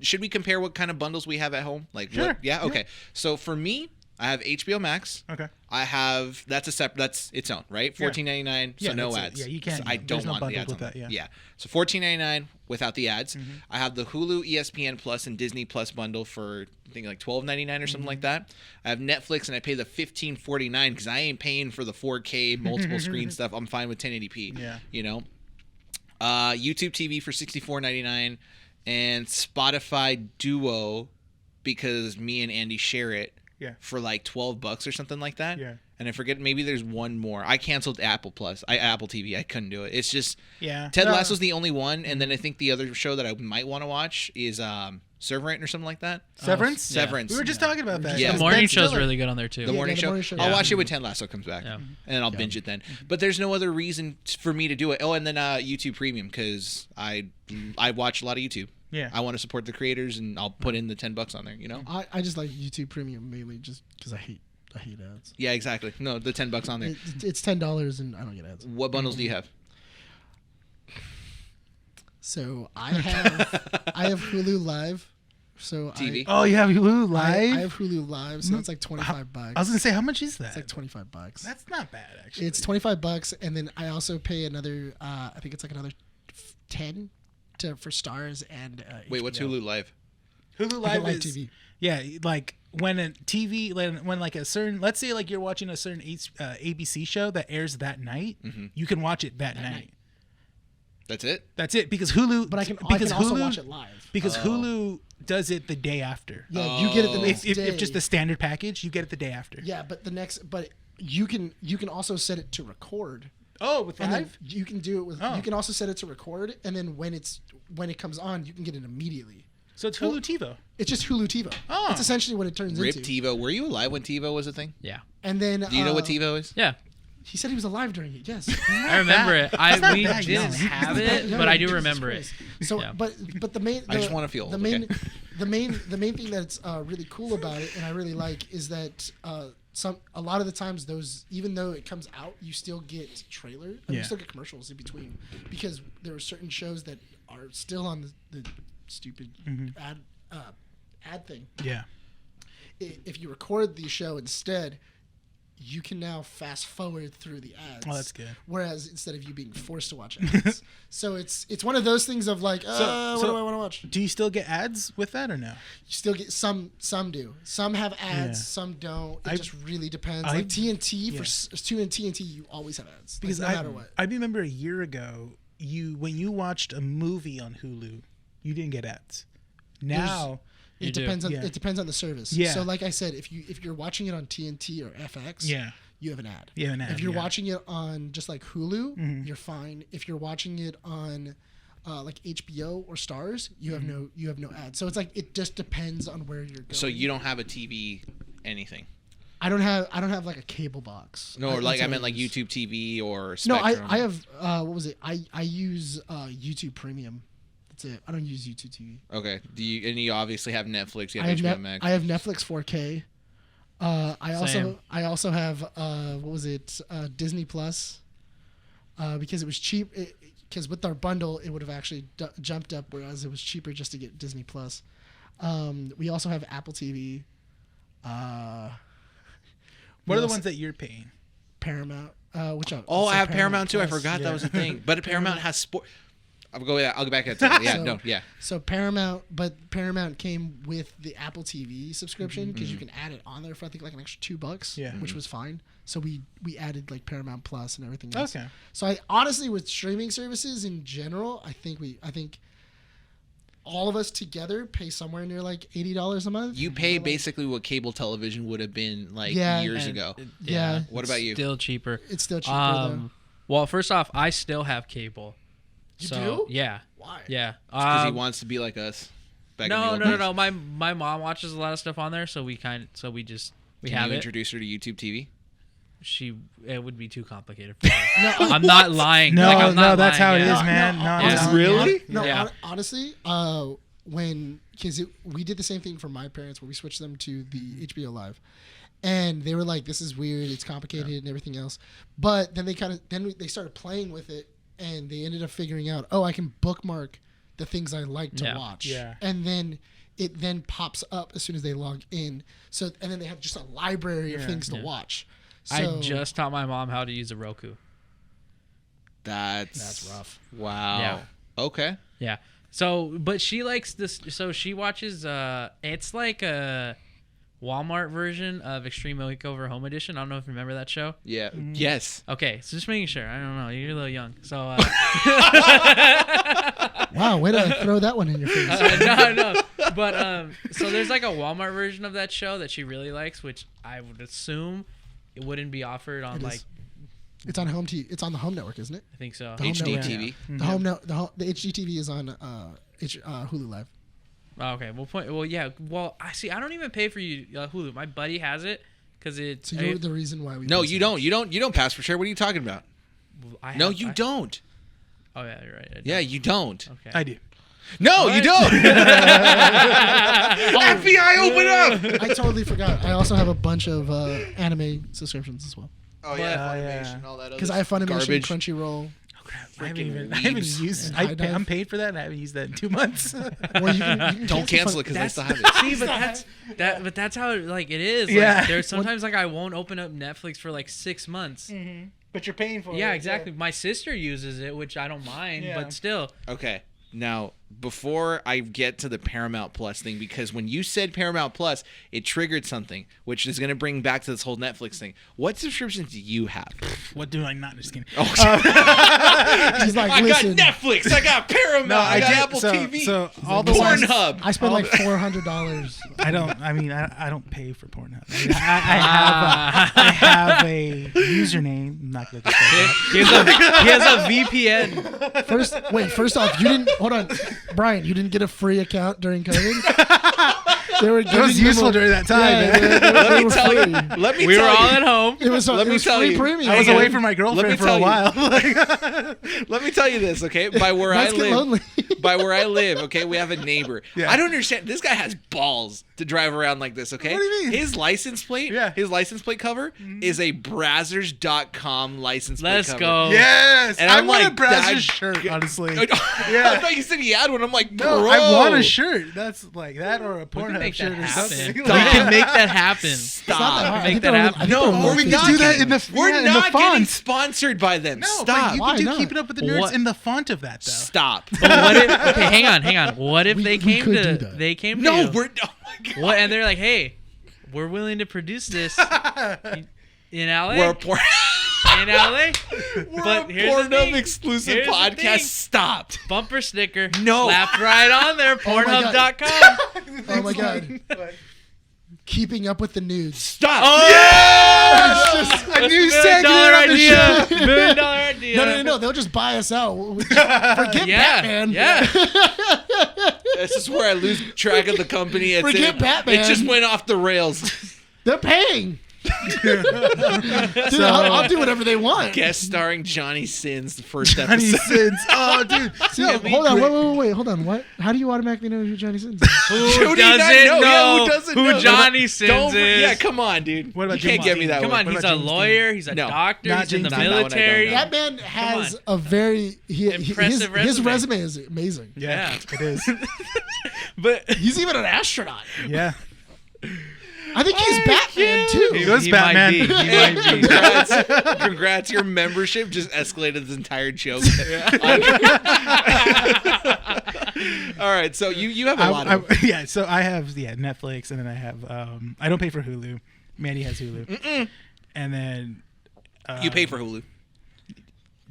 should we compare what kind of bundles we have at home? Like Sure. what? Yeah. Okay. So for me, I have HBO Max. Okay. I have that's its own, right? $14.99, so Yeah, no that's it. ads. Yeah, you can't- So I there's don't no want the bundles ads with on that, yeah. So $14.99 without the ads. I have the Hulu, ESPN Plus, and Disney Plus bundle for I think like $12.99 or something like that. I have Netflix and I pay the $15.49 because I ain't paying for the 4K multiple screen stuff. I'm fine with 1080p. Yeah. You know. YouTube TV for $64.99 and Spotify Duo because me and Andy share it for like $12 or something like that. Yeah. And I forget, maybe there's one more. I canceled Apple TV. I couldn't do it. It's just Ted No. Lasso's the only one, and then I think the other show that I might want to watch is Severance or something like that. Severance? Yeah. Severance. We were just talking about that. Yeah. The morning Ben show's Stiller. really good on there too. The morning the show. morning show. I'll Yeah. watch it when Ted Lasso comes back, Yeah. and then I'll binge it then. But there's no other reason for me to do it. Oh, and then YouTube Premium because I watch a lot of YouTube. Yeah. I want to support the creators, and I'll put in the $10 on there. You know. I just like YouTube Premium mainly just because I hate ads. Yeah, exactly. No, the $10 on there. It's $10 and I don't get ads. What bundles do you have? So I have Hulu Live. So TV. Oh, you have Hulu Live? I have Hulu Live, so it's like $25. I was gonna say, how much is that? It's like $25. That's not bad, actually. It's $25, and then I also pay another. I think it's like another 10 for Stars and. Wait, what's HBO. Hulu Live? Hulu Like a Live live is TV. Yeah, like when a TV, when like a certain, let's say like you're watching a certain ABC show that airs that night, you can watch it that night. That's it. That's it, because Hulu. But I can because also Hulu, watch it live. because Hulu does it the day after. Yeah, you get it the next If day. just the standard package, you get it the day after. Yeah, but you can also set it to record. Oh, with And then live? you can do it with. Oh. You can also set it to record, and then when it comes on, you can get it immediately. So it's Hulu TiVo. It's just Hulu TiVo. Oh. That's essentially what it turns Rip into. TiVo. Were you alive when TiVo was a thing? Yeah. And then Do you know what TiVo is? Yeah. He said he was alive during it. Yes. I remember it. We bad, didn't young. have That's it, not but I do Jesus remember it. Christ. So, Yeah. but the main. I just wanna feel the old, main, okay? the main thing that's really cool about it, and I really like, is that a lot of the times those, even though it comes out, you still get trailer. Yeah. You still get commercials in between, because there are certain shows that are still on the stupid ad thing. Yeah. If you record the show instead, you can now fast forward through the ads. Oh, that's good. Whereas instead of you being forced to watch ads, so it's one of those things of like, what do I want to watch? Do you still get ads with that or no? You still get some do. Some have ads, Yeah. some don't. It I- just really depends. I- Like TNT yeah. for TNT, you always have ads Because no matter what. I remember a year ago, when you watched a movie on Hulu, you didn't get ads. Now, You It do. depends on Yeah. it depends on the service. Yeah. So like I said, if you're watching it on TNT or FX, yeah, you have an ad. you have an ad. If you're yeah. watching it on just like Hulu, Mhm. you're fine. If you're watching it on like HBO or Stars, you have no ads. So it's like it just depends on where you're going. So you don't have a TV anything? I don't have like a cable box. No, or like that's I what meant like use. YouTube TV or No, Spectrum. I have what was it? I use YouTube Premium. That's it. I don't use YouTube TV. Okay. You obviously have Netflix. You I have have HBO Max. I have Netflix 4K. Same. I also have what was it? Disney Plus. Because it was cheap. Because with our bundle, it would have actually jumped up, whereas it was cheaper just to get Disney Plus. We also have Apple TV. What are we the also- ones that you're paying? Paramount. Which Oh, I have Paramount too. I Plus. forgot Yeah. that was a thing. But Paramount has sport. I'll go back at that. Yeah, So- no, yeah. So Paramount came with the Apple TV subscription because you can add it on there for I think like an extra $2, Yeah. which was fine. So we added like Paramount Plus and everything else. Okay. So I honestly, with streaming services in general, I think all of us together pay somewhere near like $80 a month. You pay Like- basically what cable television would have been like Yeah. years And ago. Yeah. What about you? Still cheaper. It's still cheaper though. Well, first off, I still have cable. You So, do? Yeah. Why? Yeah. Because he wants to be like us. Back in the No, old no, days. no. My mom watches a lot of stuff on there, so we Can have you it. introduce her to YouTube TV? It would be too complicated for her. No, I'm not lying. No, Like, I'm no, not that's how lying, it yeah. is, man. No, honestly- Really? No, Yeah. honestly, because we did the same thing for my parents where we switched them to the HBO Live, and they were like, "This is weird. It's complicated and everything else." But then they started playing with it, and they ended up figuring out, "Oh, I can bookmark the things I like to Yeah. watch." Yeah. And then it then pops up as soon as they log in. So and then they have just a library of Yeah. things to Yeah. watch. I So, just taught my mom how to use a Roku. That's rough. Wow. Yeah. Okay. Yeah. So, but she likes this. So she watches. It's like a Walmart version of Extreme Makeover Home Edition. I don't know if you remember that show. Yeah. Yes. Okay, so just making sure. I don't know. You're a little young, so. Wow, way to throw that one in your face. No. But so there's like a Walmart version of that show that she really likes, which I would assume it wouldn't be offered on like. It's on home TV. It's on the Home Network, isn't it? I think so. The Home HD Network. TV. The HGTV is on Hulu Live. Oh, okay. I see. I don't even pay for Hulu. My buddy has it because it's. So you're the reason why we. No, pay you so don't. much. You don't pass for share. What are you talking about? No, you don't. Oh yeah, you're right. Yeah, you don't. Okay. I do. No, What? you don't. FBI, open up. I totally forgot. I also have a bunch of anime subscriptions as well. Oh yeah, Funimation, all that other Because I have Funimation, garbage. Crunchyroll. I haven't weebs. used. High dive. I'm paid for that, and I haven't used that in 2 months. Or you can Don't cancel it because I still have it. See, but that's how it is. Yeah. Like, there's sometimes like I won't open up Netflix for like 6 months. But you're paying for it. Yeah, exactly. My sister uses it, which I don't mind, Yeah. but still. Okay. Now, before I get to the Paramount Plus thing, because when you said Paramount Plus, it triggered something, which is going to bring back to this whole Netflix thing. What subscriptions do you have? What do I not? Just kidding. Oh, He's like, I got listen, Netflix. I got Paramount. I got Apple TV. So all the ones, Pornhub. I spent like $400. I don't. I mean, I don't pay for Pornhub. I have a username. I'm not gonna say that. He has a VPN. First off, you didn't. Hold on, Brian. You didn't get a free account during COVID. They were It was useful during that time. Yeah, man. Let me tell you. Let me We were tell all you. at home. It was. Let it me was tell free you. premium. I was Hang on. away from my Let me girlfriend for tell a you. while. Let me tell you this, okay? By where I Let's get live, lonely. by where I live, okay, we have a neighbor. Yeah. I don't understand. This guy has balls to drive around like this, okay? What do you mean? His license plate, Yeah. his license plate cover is a Brazzers.com license plate Let's cover. go. Yes, And I I'm want like, a Brazzers that- shirt. Honestly, I Yeah. thought you said he had one. I'm like, no, bro. I want a shirt. That's like that or a We can Pornhub make that shirt or happen. something. We can make that happen. It's not that hard. Stop. I Make think that they're- happen. I think No, they're we're low-key we can not do that getting- in the We're in not the getting font. sponsored by them. No, Stop. but you Why can do not? Keeping Up with the Nerds What? in the font of that though. Stop. But what if? Okay, hang on. What if We they could came do to? that. They came to No, you? we're. Oh my God. What? And they're like, hey, we're willing to produce this in LA. We're a porn. In LA. We're But a here's the Pornhub thing. exclusive Here's the podcast. thing. Stop. Bumper sticker. No. Slapped right on there. Oh my God. Pornhub.com. Oh my god. Keeping Up with the Nudes. Stop. Oh! Yes! A new $1 segment million on the show. idea. $1 million idea. No. They'll just buy us out. Forget Yeah. Batman. Yeah. This is where I lose track of the company. It's Forget Batman. It just went off the rails. They're paying. Dude, I'll do whatever they want. Guest starring Johnny Sins, the first Johnny episode. Sins. Oh, dude. No, hold on, wait, hold on. What? How do you automatically know who Johnny Sins is? Who Who do you not doesn't know, Yeah, who doesn't who know? Johnny Sins Don't- is? Yeah, come on, dude. What about you can't James get me Dean? that Come way. on, What he's about a James lawyer. He's a No. doctor. Not He's in the James Dean. That one I don't military. know. That man has on. a very Impressive his resume. resume is amazing. Yeah, it is. But He's even an astronaut. Yeah. I think he's Batman too. He was he Batman. Might be. He might be. Congrats, your membership just escalated this entire joke. All right, so you have a lot of. Yeah, so I have Netflix, and then I have I don't pay for Hulu. Mandy has Hulu, and then You pay for Hulu.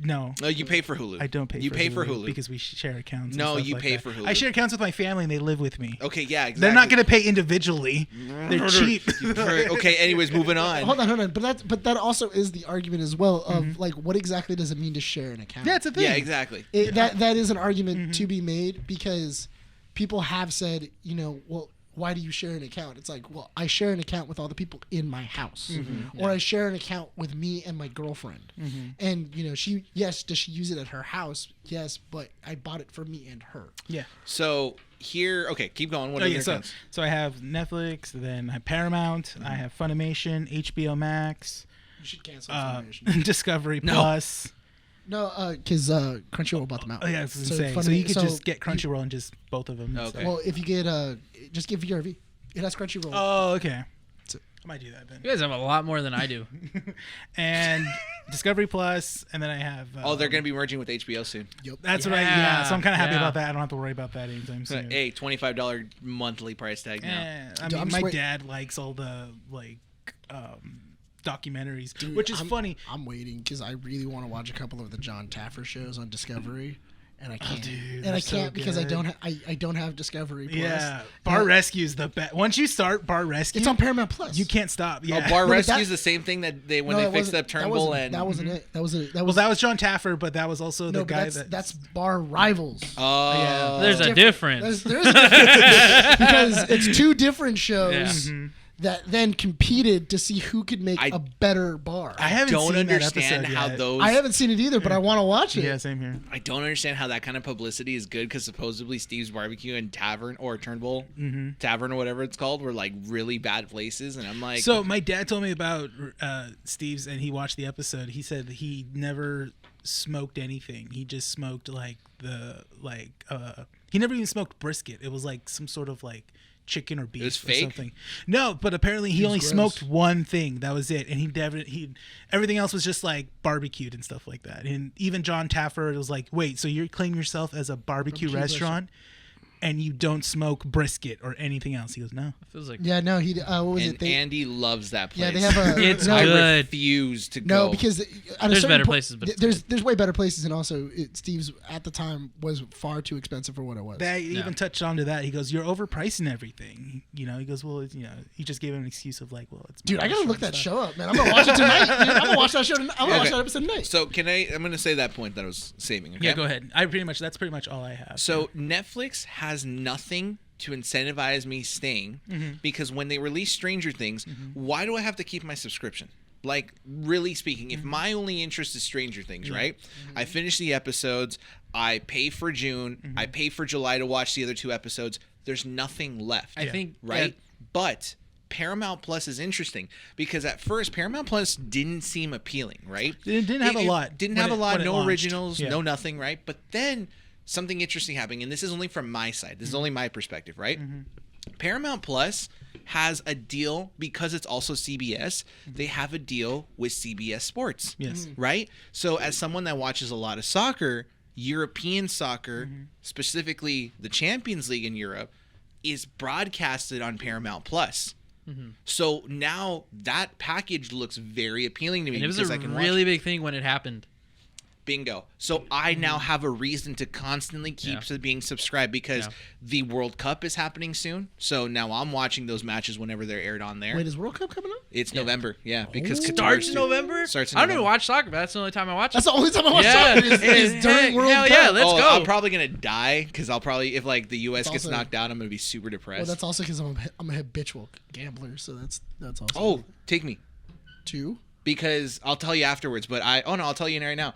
no. No, you pay for Hulu. I don't pay. You for pay Hulu for Hulu because we share accounts. and No, stuff you like pay that. for Hulu. I share accounts with my family, and they live with me. Okay, yeah, exactly. They're not going to pay individually. They're cheap. Okay, anyways, moving on. Hold on. But that also is the argument as well of like what exactly does it mean to share an account? Yeah, it's a thing. Yeah, exactly. That is an argument to be made because people have said, well, why do you share an account? It's like, well, I share an account with all the people in my house, or I share an account with me and my girlfriend. And does she use it at her house? Yes, but I bought it for me and her. Yeah. So here, okay, keep going. What are your so, accounts? so I have Netflix, then I have Paramount, I have Funimation, HBO Max, You should cancel Funimation. Discovery No. Plus. No, because Crunchyroll bought them out. Oh yeah, I was gonna So say. So Funimation- you could so just get you- Crunchyroll and just both of them. and Okay. stuff. Well, if you get just get VRV. It has Crunchyroll. Oh, okay. I might do that then. You guys have a lot more than I do. And Discovery Plus, and then I have. They're going to be merging with HBO soon. That's what so I'm kind of happy about that. I don't have to worry about that anytime soon. A $25 monthly price tag now. I mean, my dad likes all the documentaries, which is funny. I'm waiting because I really want to watch a couple of the John Taffer shows on Discovery. And I can't, because I don't have Discovery Plus. Yeah, Bar Rescue is the best. Once you start Bar Rescue, it's on Paramount Plus. You can't stop. Yeah, Bar Rescue is the same thing that they fixed up Turnbull and that wasn't it. That was John Taffer, but that was also the guy that's Bar Rivals. Oh, yeah. There's a difference. There's a difference because it's two different shows. Mm-hmm. That then competed to see who could make a better bar. I haven't don't seen understand that how yet. those. I haven't seen it either, but I want to watch it. Yeah, same here. I don't understand how that kind of publicity is good because supposedly Steve's Barbecue and Tavern or Turnbull Tavern or whatever it's called were like really bad places, and I'm like. So my dad told me about Steve's, and he watched the episode. He said he never smoked anything. He just smoked he never even smoked brisket. It was like some sort of like chicken or beef was or fake? something. No, but apparently he only gross. smoked one thing. That was it, and he everything else was just like barbecued and stuff like that. And even John Taffer was like, "Wait, so you claim yourself as a barbecue restaurant, and you don't smoke brisket or anything else?" He goes, "No." It feels like Yeah, no, he. What was and it? Andy loves that place. Yeah, they have a. It's no, I good. refuse to go. No, because at a There's certain better po- places, but it's there's way better places, and also Steve's at the time was far too expensive for what it was. They even touched on to that. He goes, "You're overpricing everything." He goes, "Well, he just gave him an excuse of like, well, it's." Dude, my I gotta look restaurant that stuff. show up, man. I'm gonna watch it tonight. Dude. I'm gonna watch that show. I'm gonna watch that episode tonight. So I'm going to say that point that I was saving. Okay? Yeah, go ahead. That's pretty much all I have. So Netflix has nothing to incentivize me staying because when they release Stranger Things, why do I have to keep my subscription? Like, really speaking, if my only interest is Stranger Things, right? I finish the episodes, I pay for June, I pay for July to watch the other 2 episodes. There's nothing left. I think right? But Paramount Plus is interesting because at first Paramount Plus didn't seem appealing, right? It didn't have a lot. Didn't when have a lot. when it No launched. originals, Yeah. no nothing, right? But then something interesting happening, and this is only from my side. This is only my perspective, right? Paramount Plus has a deal because it's also CBS. They have a deal with CBS Sports. Yes. Right? So as someone that watches a lot of soccer, European soccer, specifically the Champions League in Europe, is broadcasted on Paramount Plus. So now that package looks very appealing to me and it was because a I can really watch. big thing when it happened. Bingo. So I now have a reason to constantly keep being subscribed because the World Cup is happening soon. So now I'm watching those matches whenever they're aired on there. Wait, is World Cup coming up? It's November, because Qatar Starts in November. Starts in I don't even November. watch soccer, but that's the only time I watch That's it. the only time I watch Yeah. soccer is during World Hell Cup. yeah, let's go. I'm probably gonna die because I'll probably if like the U.S. gets also- knocked out, I'm gonna be super Well, depressed. that's also because I'm a habitual gambler, so that's also. Oh, take me. 2. Because I'll tell you afterwards, but I'll tell you right now.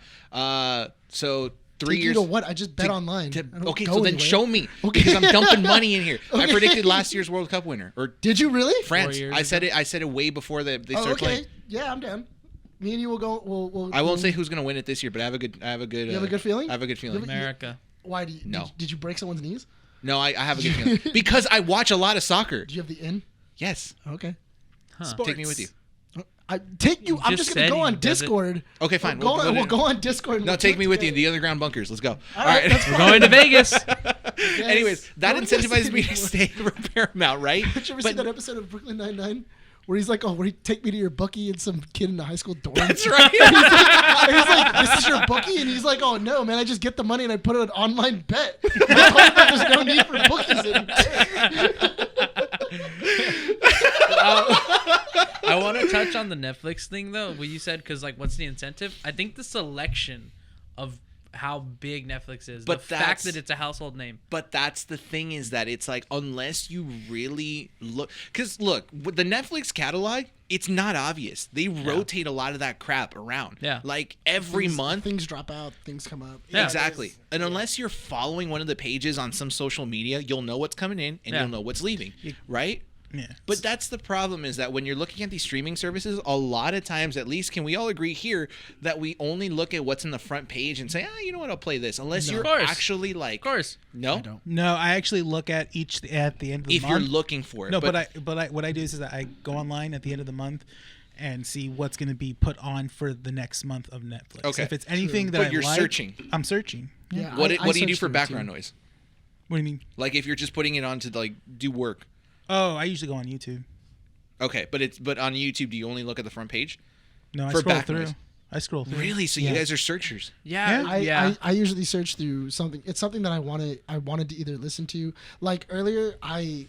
So 3 Take years. you to what? I just bet online. I don't Okay, go so then anywhere. show me Okay. because I'm dumping money in here. I Okay. predicted last year's World Cup winner or Did you really? France. 4 years I said it. I said it way before they Oh, started okay. playing. Yeah, I'm down. Me and you will go. We'll I won't say who's gonna win it this year, but I have a good. You have a good feeling? I have a good feeling. America. Why do you? No. Did you break someone's knees? No, I have a good feeling because I watch a lot of soccer. Do you have the in? Yes, Okay. take me with you. I take you. I'm just just gonna said go he on does it. Discord. Okay, fine. We'll go on Discord. And No, we'll take do me it with you. together. The underground bunkers. Let's go. All right, that's We're fine. going to Vegas. Anyways, that No one does incentivizes it me to anymore. stay for Paramount, right? Did you ever see that episode of Brooklyn Nine-Nine where he's like, "Oh, where he take me to your bookie and some kid in the high school dorm?" That's right. And he's like, "This is your bookie," and he's like, "Oh no, man, I just get the money and I put it on an online bet. There's no need for bookies anymore." I want to touch on the Netflix thing though. What you said, because like, what's the incentive? I think the selection of how big Netflix is, But the that's- fact that it's a household name. But that's the thing is that it's like unless you really look, because look, with the Netflix catalog, it's not obvious. They rotate a lot of that crap around. Yeah. Like every month. things drop out, things come up. Yeah. Exactly. And unless you're following one of the pages on some social media, you'll know what's coming in and Yeah. you'll know what's leaving. Right? Yeah. But that's the problem is that when you're looking at these streaming services, a lot of times, at least, can we all agree here that we only look at what's in the front page and say, you know what, I'll play this. Unless you're Of course. actually like, Of course. no, I don't. No, I actually look at at the end of the if month. you're looking for it. No, but what I do is that I go online at the end of the month, and see what's going to be put on for the next month of Netflix. Okay. If it's anything that But you're like, searching. I'm searching. Yeah. What I do you do search for through it, background too. noise? What do you mean? Like if you're just putting it on to like do work. Oh, I usually go on YouTube. Okay, but on YouTube, do you only look at the front page? No, I For scroll back through. noise. I scroll through. Really? So you guys are searchers. Yeah, I usually search through something. It's something that I wanted to either listen to. Like earlier, I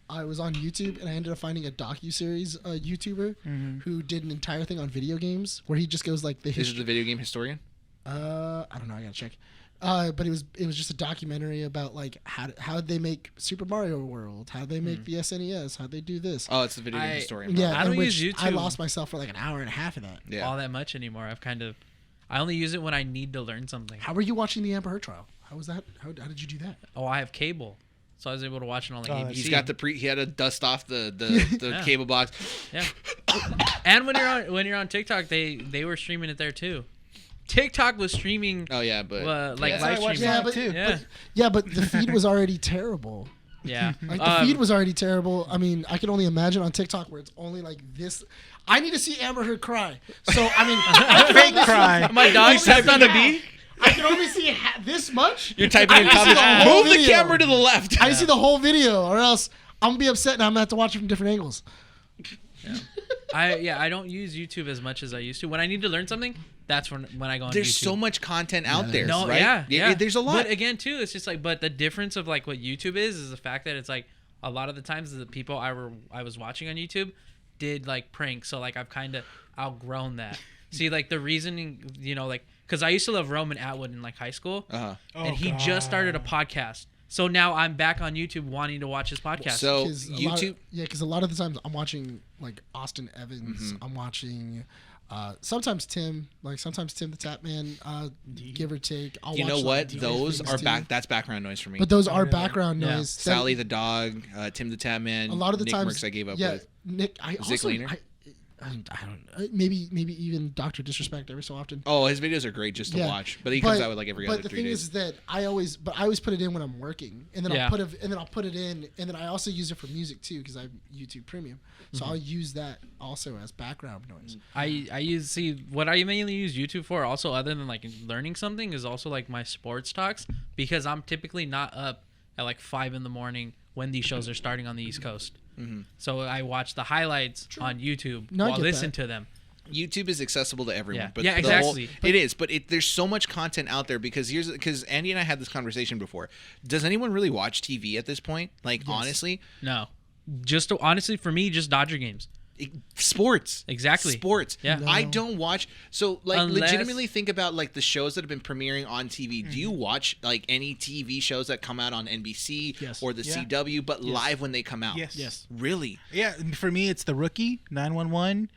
was on YouTube and I ended up finding a docu-series YouTuber who did an entire thing on video games where he just goes like the This is the video game historian. I don't know. I gotta check. But it was just a documentary about like how they make Super Mario World, how they make the SNES, how they do this. Oh, it's the video game historian. Yeah, I don't in use which YouTube. I lost myself for like an hour and a half of that. Yeah. all that much anymore. I only use it when I need to learn something. How were you watching the Amber Heard trial? How was that? How did you do that? Oh, I have cable, so I was able to watch it on like ABC. He's got he had to dust off the Yeah. cable box. Yeah. And when you're on TikTok, they were streaming it there too. TikTok was streaming Oh yeah, but like That's how I live watch streaming. that. but, too. but the feed was already terrible. Yeah. Like the feed was already terrible. I mean, I can only imagine on TikTok where it's only like this. I need to see Amber Heard cry. So I mean, I can Fake only see- cry. My dog stepped on a bee. I can only see this much. you're typing in I see comments. the whole Move the video. camera to the left. I see the whole video, or else I'm gonna be upset and I'm gonna have to watch it from different angles. I don't use YouTube as much as I used to. When I need to learn something, that's when I go on There's YouTube. so much content out there, No, right? yeah. There's a lot. But again, too, it's just like, but the difference of like what YouTube is the fact that it's like a lot of the times the people I was watching on YouTube did like pranks, so like I've kind of outgrown that. See, like the reasoning, like because I used to love Roman Atwood in like high school, Uh-huh. and he just started a podcast. So now I'm back on YouTube wanting to watch his podcast. So 'Cause YouTube. because a lot of the times I'm watching like Austin Evans. I'm watching sometimes Tim the Tap Man, give or take. I'll You watch know some what? DJ Those things are too. back. That's background noise for me. But those are really? background Yeah. noise. Sally the dog, Tim the Tap Man. A lot of the Nick times, Merckx I gave up yeah, with. Nick. I Zick also, Leaner? I don't. Maybe even Dr. Disrespect every so often. Oh, his videos are great just to Yeah. watch. But he comes out with like every other 3 But the thing days. is that I always put it in when I'm working, and then Yeah. I'll put it in, and then I also use it for music too because I have YouTube Premium, so I'll use that also as background noise. I use what I mainly use YouTube for also other than like learning something is also like my sports talks because I'm typically not up at like 5 a.m. when these shows are starting on the East Coast. So I watch the highlights on YouTube No, I while get listen that. to them. YouTube is accessible to everyone. Yeah. But Yeah, the whole- exactly. it is, but there's so much content out there because Andy and I had this conversation before. Does anyone really watch TV at this point? Like honestly, No, just honestly for me, just Dodger games. sports. Exactly. Sports. Yeah. No. I don't watch. So like Unless- legitimately think about like the shows that have been premiering on TV. Do you watch like any TV shows that come out on NBC Yes. or the Yeah. CW but live when they come out? Yes. Really? Yeah, for me, it's The Rookie, 911.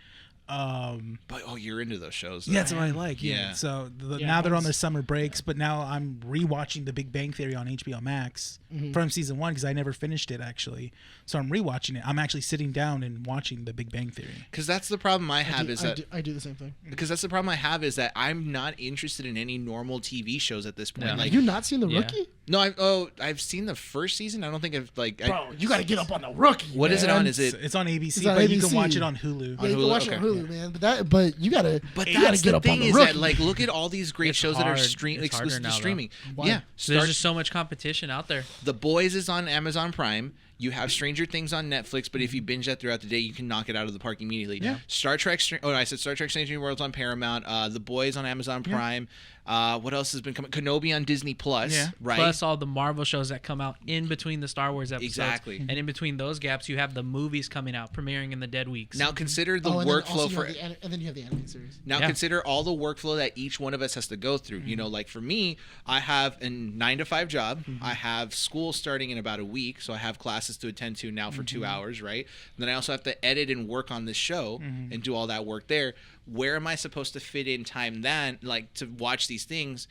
But you're into those shows. Yeah, that's what I like. Yeah. Yeah. So Yeah, now they're on once- their summer breaks, but now I'm rewatching The Big Bang Theory on HBO Max from season 1 because I never finished it actually. So I'm rewatching it. I'm actually sitting down and watching The Big Bang Theory. Because that's the problem I have I do the same thing. because that's the problem I have is that I'm not interested in any normal TV shows at this point. Yeah. Like Have you not seen The Yeah. Rookie? no, I've seen the first season. I don't think I've like. Bro, you got to get up on The Rookie. What is it man. on? Is it? It's on ABC, It's on but you can ABC. watch it on Hulu. Yeah, you Hulu? can watch it on Okay. Hulu, man. But you gotta. But you gotta that's get the up on thing The is Rookie. that like look at all these great It's shows that are hard. stream It's exclusive harder to now, streaming. Why? Yeah, There's just so much competition out there. The Boys is on Amazon Prime. You have Stranger Things on Netflix, but Mm-hmm. if you binge that throughout the day, you can knock it out of the park immediately. Yeah. Star Trek. I said Star Trek: Strange New Worlds on Paramount. The Boys on Amazon Prime. What else has been coming? Kenobi on Disney Plus. Yeah. Right. Plus all the Marvel shows that come out in between the Star Wars episodes. Exactly. And in between those gaps, you have the movies coming out, premiering in the dead weeks. Now consider the and then workflow also you for. have and then you have the animated series. Now Yeah. consider all the workflow that each one of us has to go through. You know, like for me, I have a 9-to-5 job. I have school starting in about a week, so I have classes to attend to now for 2 hours, right? And then I also have to edit and work on this show and do all that work there. Where am I supposed to fit in time then, like to watch these things?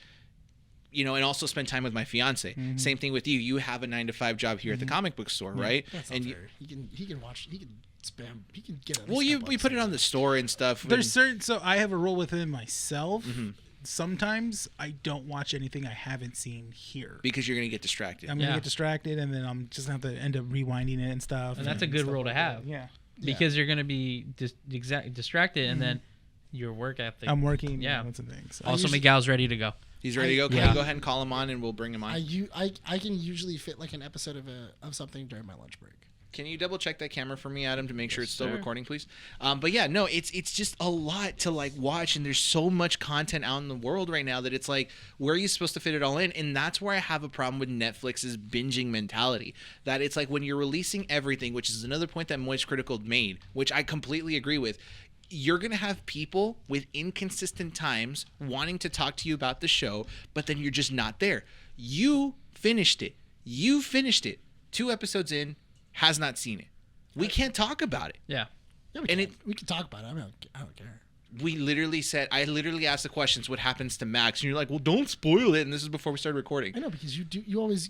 You know, and also spend time with my fiance. Same thing with you. You have a 9-to-5 job here at the comic book store, right? That's not And fair. He can watch. He can spam. He can get. well, we put it on the store and stuff. There's and- certain, so I have a rule within myself. Sometimes I don't watch anything I haven't seen here. because you're gonna get distracted. I'm gonna Yeah. get distracted, and then I'm just gonna have to end up rewinding it and stuff. And that's a good stuff rule to like that. have. Yeah. because you're gonna be distracted, and then your work ethic. I'm working. Yeah. That's the thing. So. Also, Miguel's ready to go. He's ready to go. Can Yeah. you go ahead and call him on, and we'll bring him on? I can usually fit like an episode of something during my lunch break. Can you double check that camera for me, Adam, to make sure it's still sir. recording, please? But yeah, no, it's just a lot to like watch, and there's so much content out in the world right now that it's like, where are you supposed to fit it all in? And that's where I have a problem with Netflix's binging mentality. That it's like when you're releasing everything, which is another point that Moist Critical made, which I completely agree with. You're going to have people with inconsistent times wanting to talk to you about the show, but then you're just not there. You finished it. 2 episodes in, has not seen it. We can't talk about it. Yeah. Yeah, we can talk about it. I don't care. We literally said, I literally asked the questions, what happens to Max? And you're like, well, don't spoil it. And this is before we started recording. I know, because you always.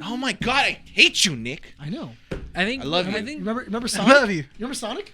Oh my God, I hate you, Nick. I know. I think I love you. I think Remember I Sonic? love you. You remember Sonic?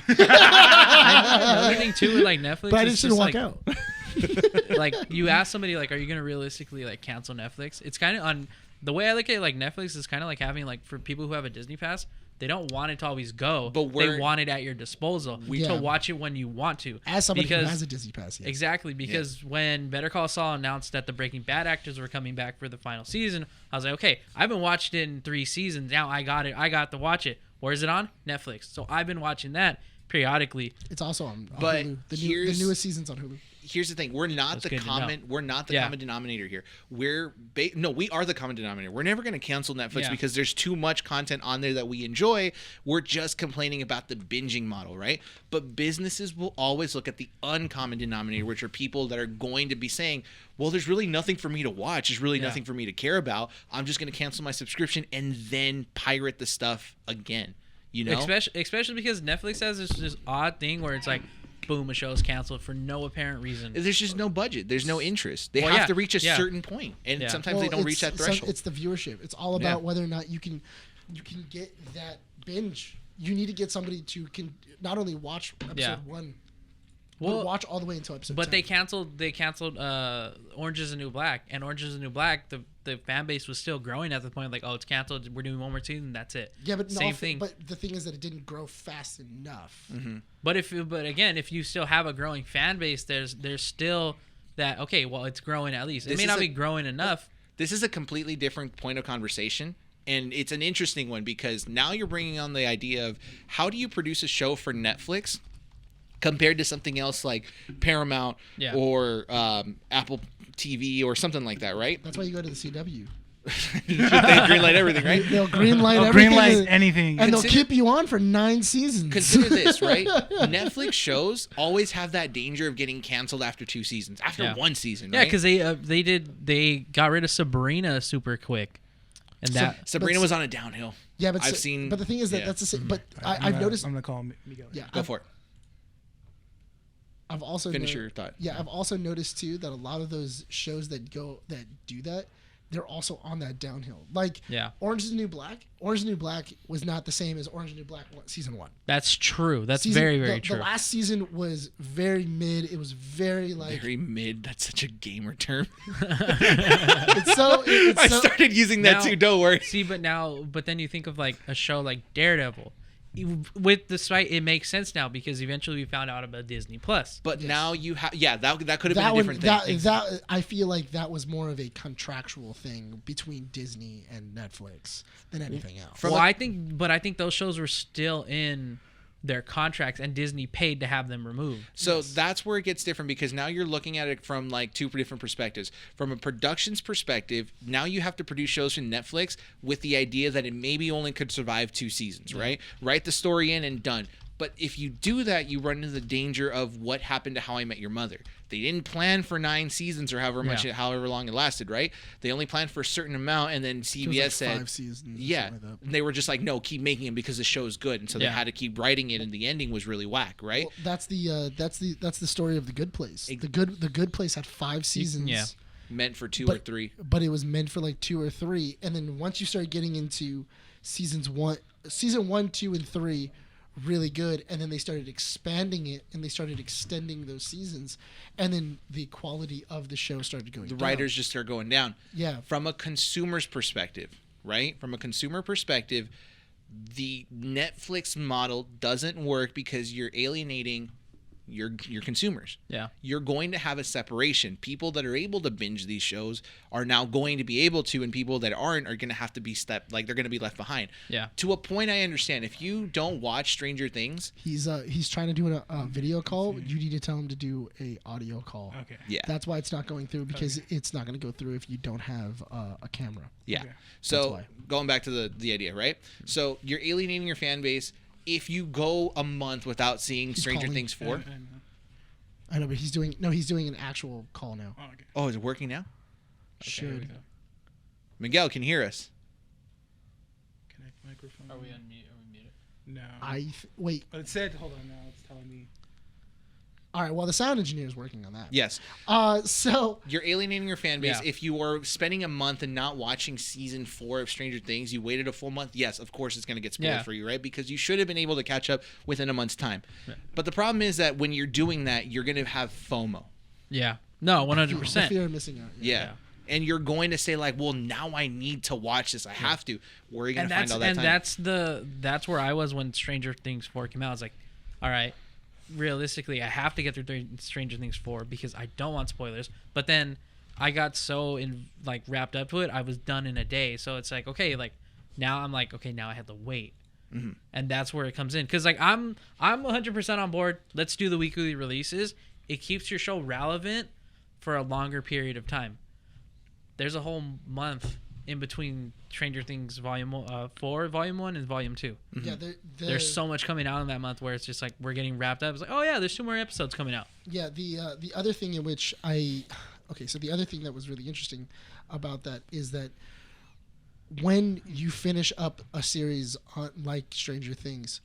another thing too with like Netflix. But I is just didn't just, walk like, out. like you ask somebody like, are you gonna realistically like cancel Netflix? It's kind of on the way I look at it, like Netflix is kind of like having like for people who have a Disney Pass, they don't want it to always go, But they want it at your disposal Yeah. to watch it when you want to. As somebody who because, has a Disney Pass, yes. Exactly, because when Better Call Saul announced that the Breaking Bad actors were coming back for the final season, I was like, okay, I haven't watched it in 3 seasons. Now I got it. I got to watch it. Where is it on? Netflix. So I've been watching that periodically. It's also on But Hulu. The here's- newest season's on Hulu. Here's the thing: we're not That's the good to know. common. We're not the Yeah. common denominator here. No, we are the common denominator. We're never going to cancel Netflix Yeah. because there's too much content on there that we enjoy. We're just complaining about the binging model, right? But businesses will always look at the uncommon denominator, which are people that are going to be saying, "Well, there's really nothing for me to watch. There's really nothing for me to care about. I'm just going to cancel my subscription and then pirate the stuff again." You know, Especially because Netflix has this odd thing where it's like, boom, a show's canceled for no apparent reason. there's just no budget. There's no interest. They Well, have yeah, to reach a yeah. certain point, and Yeah. sometimes they don't reach that threshold. It's the viewership. It's all about whether or not you can get that binge. You need to get somebody to not only watch episode 1, but watch all the way until episode 10. But they canceled Orange is the New Black, and Orange is the New Black, the fan base was still growing at the point like, oh, it's canceled, we're doing one more season, that's it. Yeah, but same thing. But the thing is that it didn't grow fast enough. Mm-hmm. But again, if you still have a growing fan base, there's still that, okay, well, it's growing at least. It This may is not a- be growing enough. This is a completely different point of conversation, and it's an interesting one because now you're bringing on the idea of how do you produce a show for Netflix compared to something else like Paramount or Apple TV or something like that, right? That's why you go to the CW. They greenlight everything, right? They'll greenlight Oh, everything. greenlight anything. And they'll Consider- keep you on for 9 seasons. Consider this, right? Netflix shows always have that danger of getting canceled after 2 seasons, after 1 season, Yeah, right? because they got rid of Sabrina super quick, and that Sabrina was on a downhill. Yeah, but I've seen. But the thing is that yeah. that's the same. But I've noticed. I'm gonna call Miguel. Yeah, Go for it. I've also Finish your thought. Yeah, I've also noticed too that a lot of those shows that do that, they're also on that downhill. Like Orange is the New Black. Orange is the New Black was not the same as Orange is the New Black season 1. That's true. That's very true. The last season was very mid. It was very Very mid. That's such a gamer term. It's so. I started using that Now- too. Don't worry. See, but then you think of like a show like Daredevil. With the site, it makes sense now because eventually we found out about Disney Plus. But now you have, that could have been that a one, different thing. that I feel like that was more of a contractual thing between Disney and Netflix than anything else. I think those shows were still in their contracts, and Disney paid to have them removed. So that's where it gets different because now you're looking at it from like 2 different perspectives. From a production's perspective, now you have to produce shows from Netflix with the idea that it maybe only could survive 2 seasons, right? Write the story in and done. But if you do that, you run into the danger of what happened to How I Met Your Mother. They didn't plan for 9 seasons or however long it lasted, right? They only planned for a certain amount, and then CBS said, 5 seasons. yeah, Like that. they were just like, no, keep making it because the show is good, and so they had to keep writing it, and the ending was really whack, right? Well, that's the story of The Good Place. The Good Place had 5 seasons. Yeah. Meant for 2 or 3. But it was meant for like 2 or 3, and then once you start getting into season 1, 2, and 3. Really good, and then they started expanding it and they started extending those seasons, and then the quality of the show started going down. The writers just start going down. Yeah. From a consumer's perspective, right? From a consumer perspective, the Netflix model doesn't work because you're alienating your consumers. Yeah. You're going to have a separation. People that are able to binge these shows are now going to be able to, and people that aren't are going to have to be they're going to be left behind. Yeah. To a point, I understand. If you don't watch Stranger Things, He's trying to do a video call. You need to tell him to do a audio call. Okay. yeah, That's why it's not going through, because it's not going to go through if you don't have a camera. yeah. Okay. So why. going back to the idea, right? So you're alienating your fan base. If you go a month without seeing Stranger calling. Things 4, I know, but he's doing an actual call now. Oh, okay. oh, is it working now? Should. Miguel can hear us. Connect microphone. Are we muted? No. Wait. But it said, hold on now. It's telling me. All right. Well, the sound engineer is working on that. Yes. So You're alienating your fan base. Yeah. If you are spending a month and not watching season 4 of Stranger Things, you waited a full month. Yes, of course it's going to get spoiled Yeah. for you, right? Because you should have been able to catch up within a month's time. Yeah. But the problem is that when you're doing that, you're going to have FOMO. Yeah. No, the 100%. fear of missing out. Yeah. Yeah. And you're going to say like, well, now I need to watch this. I have to. Where are you going to find all that time? That's where I was when Stranger Things 4 came out. I was like, all right, realistically, I have to get through Stranger Things 4 because I don't want spoilers. But then I got so wrapped up to it, I was done in a day. So it's like, okay, like now I'm like, okay, now I have to wait. Mm-hmm. And that's where it comes in, because like I'm 100% on board. Let's do the weekly releases. It keeps your show relevant for a longer period of time. There's a whole month in between Stranger Things Volume 4, Volume 1, and Volume 2. Yeah. There's so much coming out in that month where it's just like we're getting wrapped up. It's like, oh yeah, there's 2 more episodes coming out. Yeah. The other thing in which so the other thing that was really interesting about that is that when you finish up a series like Stranger Things,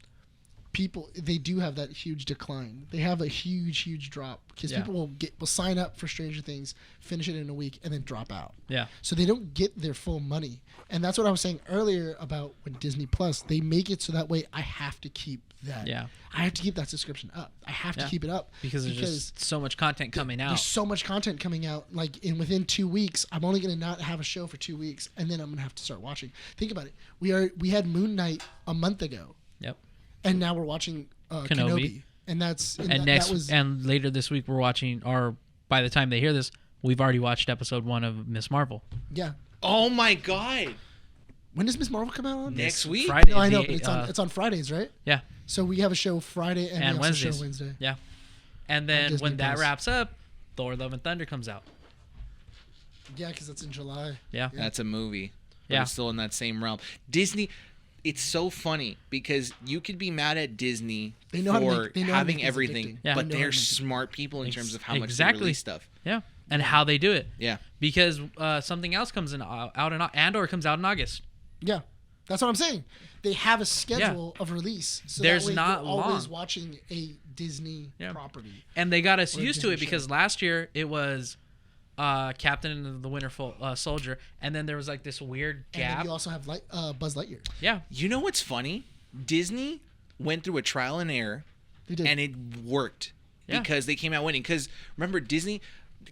people, they do have that huge decline. They have a huge drop because Yeah. people will sign up for Stranger Things, finish it in a week, and then drop out. Yeah. So they don't get their full money. And that's what I was saying earlier about when Disney Plus, they make it so that way I have to keep that. Yeah. I have to keep that subscription up. I have to Yeah. keep it up Because there's just so much content coming there's out. so much content coming out. Like within 2 weeks, I'm only gonna not have a show for 2 weeks, and then I'm gonna have to start watching. Think about it. We had Moon Knight a month ago, Yep. and now we're watching Kenobi. And that's And later this week we're watching, or by the time they hear this, we've already watched episode 1 of Miss Marvel. yeah. Oh my God. When does Miss Marvel come out on? Next week? Friday. No, I know, but it's on Fridays, right? Yeah. So we have a show Friday and we And also show Wednesdays. Wednesday. Yeah. And then Disney when that Plus. wraps up, Thor: Love and Thunder comes out. Yeah, because that's in July. Yeah. That's a movie. But Yeah. it's still in that same realm. Disney, it's so funny because you could be mad at Disney They know how to for make- they know how to having make things everything, addicting. Yeah. but They know how they're to make it- smart people in terms of how much Exactly. they release stuff. Yeah. And how they do it. Yeah. Because something else comes out in Andor comes out in August. Yeah, that's what I'm saying. They have a schedule of release. So There's that way not you're always long. watching a Disney Yeah. property. And they got us Or a used to it Disney because show. last year it was Captain and the Winter Soldier, and then there was like this weird And then gap. you also have Buzz Lightyear. Yeah. You know what's funny? Disney went through a trial and error, They did. and it worked Yeah. because they came out winning. Because remember, Disney.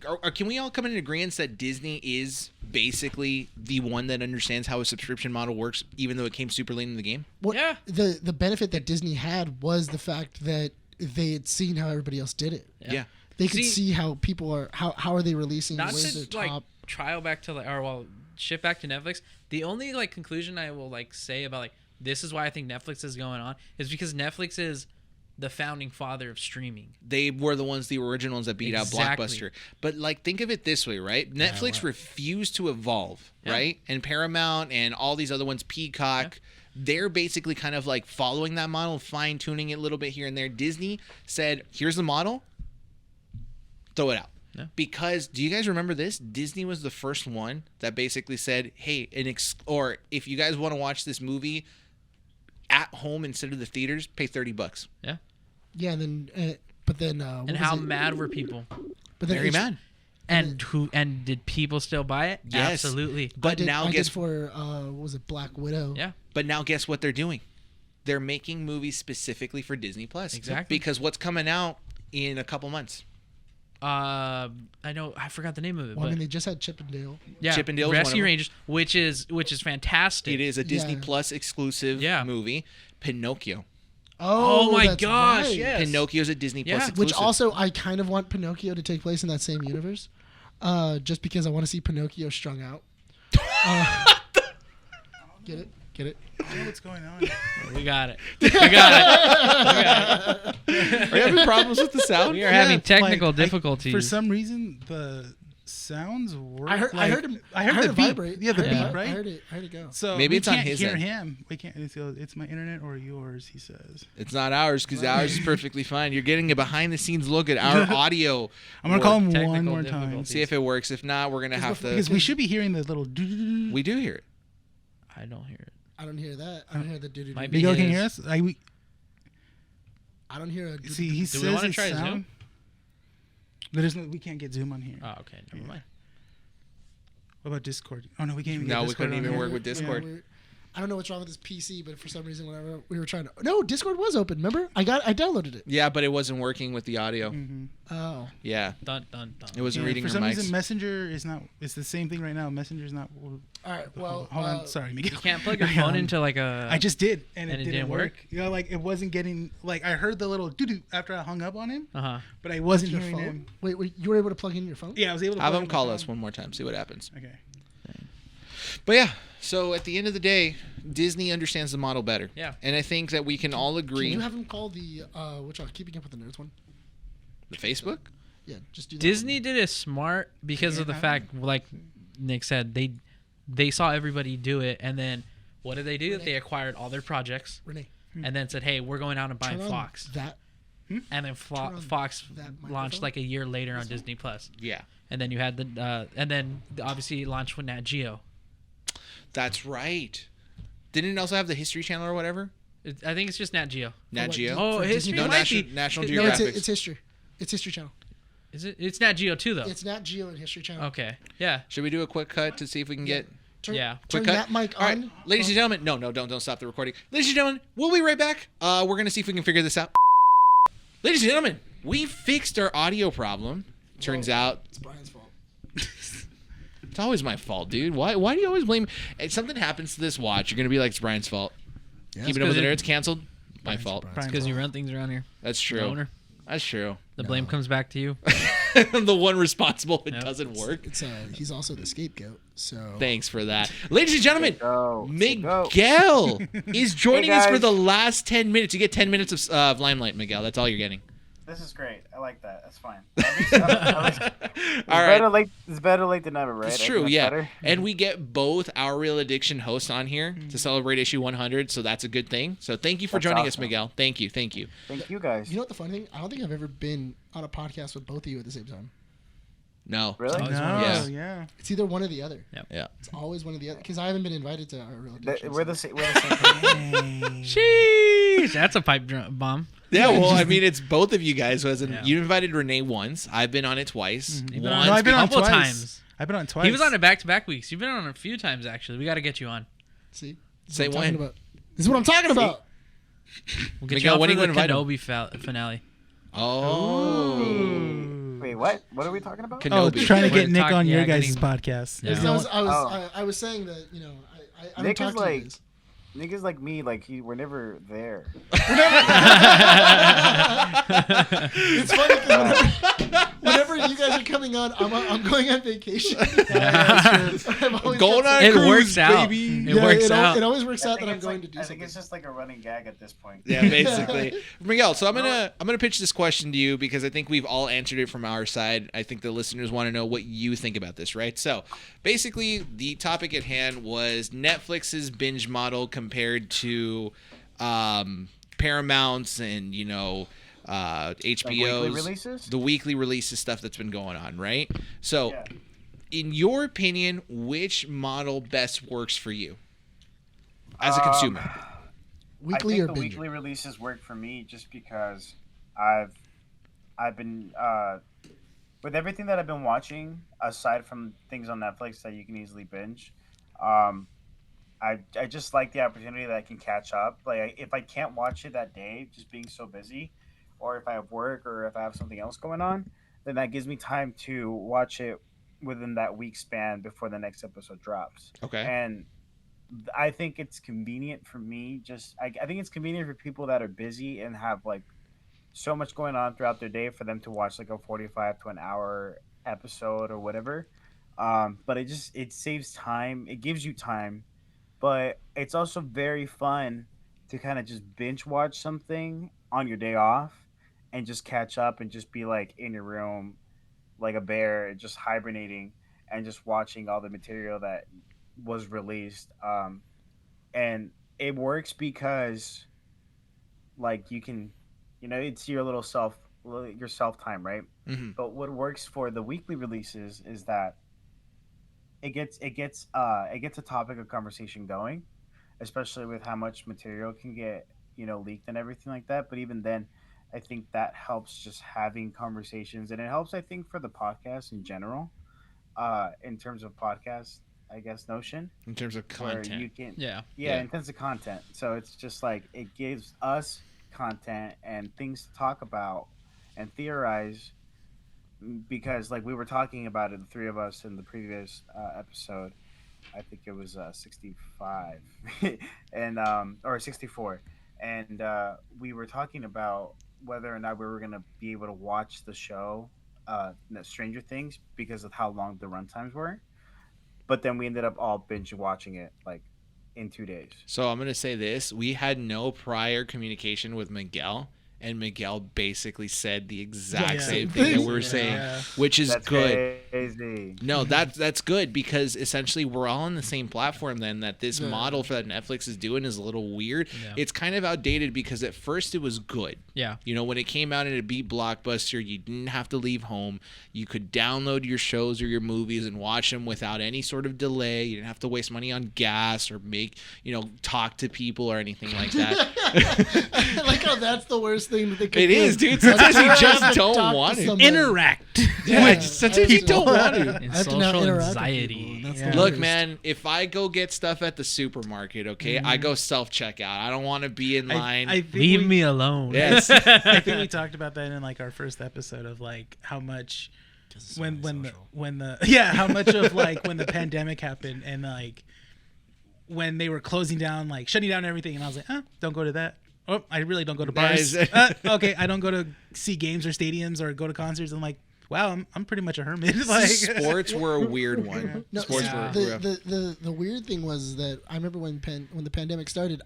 Or can we all come in agreement that Disney is basically the one that understands how a subscription model works, even though it came super late in the game? What, Yeah. The benefit that Disney had was the fact that they had seen how everybody else did it. Yeah. They could See- see how people are how are they releasing. Not Where's to their like top? trial back to shift back to Netflix. The only like conclusion I will like say about like this is why I think Netflix is going on is because Netflix is the founding father of streaming. They were the originals that beat Exactly. out Blockbuster. But like, think of it this way, right? Netflix refused to evolve, Yeah. right? And Paramount and all these other ones, Peacock, they're basically kind of like following that model, fine tuning it a little bit here and there. Disney said, "Here's the model, throw it out." Yeah. Because do you guys remember this? Disney was the first one that basically said, "Hey, or if you guys want to watch this movie at home instead of the theaters, pay $30." Yeah. Yeah, and then but then what And was how it? mad were people? But then Very mad. And did people still buy it? Yes. Absolutely. But now I guess did for what was it, Black Widow? Yeah. But now guess what they're doing? They're making movies specifically for Disney Plus. Exactly. Because what's coming out in a couple months? I know I forgot the name of it, Well, I but mean, they just had Chip and Dale. yeah, Chip and Dale is one of Rescue them. Rangers, which is fantastic. It is a Disney Yeah. Plus exclusive Yeah. movie. Pinocchio. Oh my that's gosh, right. yes. Pinocchio's a Disney Plus Yeah. exclusive. Which also, I kind of want Pinocchio to take place in that same universe, just because I want to see Pinocchio strung out. Get it? Get it? I don't know what's going on. We got it. We got it. Are you having problems with the sound? We are having technical Like, difficulties. For some reason, the sounds work. I heard. like, I heard him. I heard the it beep. vibrate. Yeah, the Yeah. beep, right? I heard it. I heard it go. So Maybe we it's on can't his hear end. him. We can't. It's my internet or yours. He says. It's not ours because ours is perfectly fine. You're getting a behind the scenes look at our audio. I'm gonna call him Technical one more time difficulties. See if it works. If not, we're gonna have to. because we should be hearing the little. We do hear it. I don't hear it. I don't hear that. I don't hear the doo Might be Miguel, can you his. hear us? I don't hear a. See, he Do we says wanna it's try sound. Zoom? There's no. We can't get Zoom on here. Oh, okay. Never mind. What about Discord? Oh no, we can't even. No, get we Discord couldn't on even here. work with Discord. I don't know what's wrong with this PC, but for some reason, whenever we were trying to, no, Discord was open. Remember, I downloaded it. Yeah, but it wasn't working with the audio. Mm-hmm. Oh, Yeah, Dun dun dun. it wasn't reading for your some mics. reason, Messenger is not. It's the same thing right now. Messenger's not. all right. Well, hold on. Sorry, Miguel. You can't plug your phone into like a. I just did, and it and it didn't didn't work. work? You know, like it wasn't getting. Like I heard the little doo doo after I hung up on him, Uh huh. but I wasn't your hearing phone. him. Wait, you were able to plug in your phone? Yeah, I was able to. Have plug them in my call phone. us one more time. See what happens. Okay. But yeah, so at the end of the day, Disney understands the model better. Yeah. And I think that we can all Can agree. you have him call the which one? Keeping Up with the Nerds one? The Facebook? Yeah, just do that. Disney did it smart because of the Yeah. fact, like Nick said, they saw everybody do it, and then what did they do? They acquired all their projects, Renee, and then said, "Hey, we're going out and buying turn on Fox." that. And then on Fox that launched microphone. like a year later on Disney Plus, Yeah. and then you had and then obviously it launched with Nat Geo. That's right. Didn't it also have the History Channel or whatever? I think it's just Nat Geo. Nat what, Geo? Oh, For History Disney No, might National, be. National No, No, Geographic. it's history. It's History Channel. Is it? It's Nat Geo too, though. It's Nat Geo and History Channel. Okay. Yeah. Should we do a quick cut to see if we can get Turn, Yeah. Turn quick cut? that mic All on. right, ladies and gentlemen. No, don't stop the recording. Ladies and gentlemen, we'll be right back. We're going to see if we can figure this out. Ladies and gentlemen, we fixed our audio problem. Turns out It's Brian's fault. it's always my fault, dude. Why do you always blame? If something happens to this watch, you're going to be like, it's Brian's fault. Keeping up with the because nerds canceled. My fault. Brian Because you Paul. run things around here. That's The true. owner. That's true. The blame comes back to you. I'm the one responsible. It Yep. doesn't work. It's he's also the scapegoat. So Thanks for that. Ladies and gentlemen, Go. Miguel is joining us for guys. the last 10 minutes. You get 10 minutes of limelight, Miguel. That's all you're getting. This is great. I like that. That's fine. It's All right. It's better late than never, right? It's I true, think yeah. better. And we get both our Real Addiction hosts on here to celebrate issue 100, so that's a good thing. So thank you for That's joining us, awesome. Miguel. Thank you. Thank you, guys. you know what the funny thing? I don't think I've ever been on a podcast with both of you at the same time. No. Really? always No, one of Yeah. yeah. It's either one or the other. Yeah. It's always one or the other. Because I haven't been invited to our real Th- addiction. We're the same. We're the same. Sheesh. That's a pipe bomb. Yeah, well, I mean, it's both of you guys. Yeah. You invited Rene once. I've been on it twice. You've been Once on it I've been a on couple twice. times. I've been on twice. He was on it back-to-back weeks. You've been on it a few times, actually. We got to get you on. See? This is Say what I'm talking when. about. This is what I'm talking about. We'll get Miguel, you on when for are you the gonna invite him? Kenobi finale. Oh. Wait, what? What are we talking about? Oh, Kenobi. trying to We're get Nick talking- on your yeah, guys' getting- podcast. Yeah. Because Oh. I was saying that, you know, I don't Nick talk is to you like- guys. Niggas like me, like we're never there. It's funny because whenever you guys are coming on, I'm going on vacation. I'm always Going got on a It cruise, works out. baby. It works out. It always works I out think that I'm it's going like- to do I think something. it's just like a running gag at this point. Yeah, basically. Miguel, so I'm gonna pitch this question to you because I think we've all answered it from our side. I think the listeners want to know what you think about this, right? So basically the topic at hand was Netflix's binge model compared to Paramount's and HBO's weekly releases? the weekly releases stuff that's been going on, right? So Yeah. in your opinion, which model best works for you as a consumer? Weekly I think or the binge? weekly releases work for me just because I've been with everything that I've been watching aside from things on Netflix that you can easily binge. I just like the opportunity that I can catch up. Like if I can't watch it that day, just being so busy, or if I have work or if I have something else going on, then that gives me time to watch it within that week span before the next episode drops. Okay. And I think it's convenient for me. I think it's convenient for people that are busy and have like so much going on throughout their day for them to watch like a 45 to an hour episode or whatever. But it saves time. It gives you time, but it's also very fun to kind of just binge watch something on your day off and just catch up and just be like in your room like a bear, just hibernating and just watching all the material that was released. And it works because like you can, it's your little your self time, right? Mm-hmm. But what works for the weekly releases is that it gets a topic of conversation going, especially with how much material can get leaked and everything like that. But even then, I think that helps just having conversations, and it helps I think for the podcast in general, in terms of podcast, I guess notion In terms of where content. you can Yeah. in terms of content. So it's just like it gives us content and things to talk about and theorize because like we were talking about it, the three of us in the previous episode. I think it was 65 and or 64, and we were talking about whether or not we were gonna be able to watch the show, Stranger Things, because of how long the runtimes were. But then we ended up all binge watching it like in 2 days. So I'm gonna say this: we had no prior communication with Miguel, and Miguel basically said the exact same thing that we were saying, which is That's good. crazy. No, that's good because essentially we're all on the same platform. Then that this model for that Netflix is doing is a little weird. Yeah. It's kind of outdated because at first it was good. Yeah. When it came out and it beat Blockbuster, you didn't have to leave home. You could download your shows or your movies and watch them without any sort of delay. You didn't have to waste money on gas or talk to people or anything like that. I like how that's the worst thing that they could It do. is, dude. Sometimes you just Talk don't want to to. somebody. Interact. Yeah, sometimes you don't want to. And I have to now social interact with anxiety. people. That's Yeah. the Look, worst. man, if I go get stuff at the supermarket, okay, I go self-checkout. I don't want to be in line. I think Leave we- me alone. Yes. I think we talked about that in like our first episode of like how much when how much of like when the pandemic happened and like when they were closing down, like shutting down everything, and I was like, don't go to that. Oh, I really don't go to bars. Nice. Okay, I don't go to see games or stadiums or go to concerts. I'm like, wow, I'm pretty much a hermit. Like Sports were a weird one. No, Sports yeah. were the weird thing was that I remember when the pandemic started,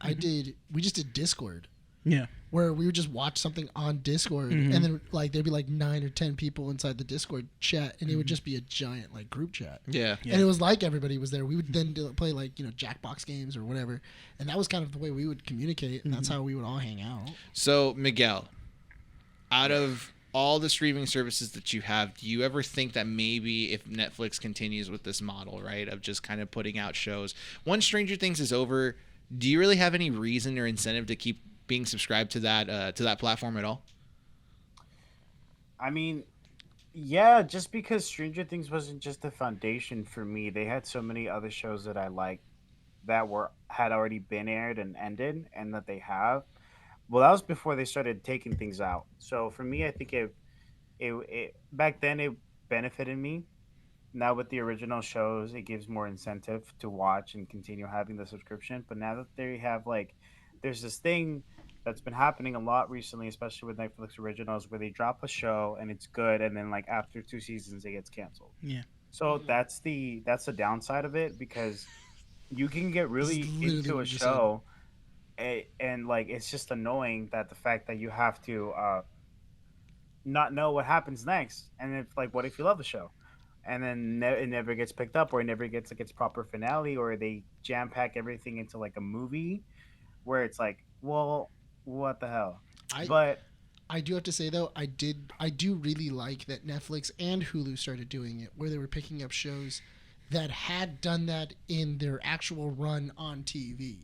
we just did Discord. Yeah. Where we would just watch something on Discord, and then like there'd be like 9 or 10 people inside the Discord chat, and it would just be a giant like group chat. Yeah. And it was like everybody was there. We would then play like Jackbox games or whatever, and that was kind of the way we would communicate, and that's how we would all hang out. So, Miguel, out of all the streaming services that you have, do you ever think that maybe if Netflix continues with this model, right, of just kind of putting out shows, once Stranger Things is over, do you really have any reason or incentive to keep being subscribed to that platform at all? I mean, yeah, just because Stranger Things wasn't just the foundation for me, they had so many other shows that I liked that had already been aired and ended, and that they have. Well, that was before they started taking things out. So for me, I think it back then it benefited me. Now with the original shows, it gives more incentive to watch and continue having the subscription. But now that they have there's this thing that's been happening a lot recently, especially with Netflix originals, where they drop a show and it's good, and then like after 2 seasons, it gets canceled. Yeah. So that's the downside of it, because you can get really It's literally into a what you show, and like it's just annoying that the fact that you have to not know what happens next, and if what if you love the show, and then it never gets picked up, or it never gets its proper finale, or they jam pack everything into like a movie, where it's like, well, what the hell? But I do have to say though, I do really like that Netflix and Hulu started doing it, where they were picking up shows that had done that in their actual run on TV,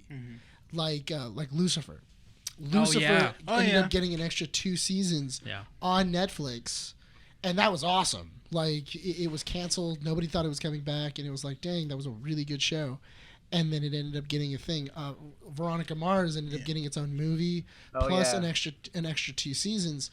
like Lucifer. Lucifer ended up getting an extra 2 seasons on Netflix, and that was awesome. Like it was canceled, nobody thought it was coming back, and it was like, dang, that was a really good show. and then it ended up getting a thing. Veronica Mars ended up getting its own movie, Oh, plus yeah. an extra 2 seasons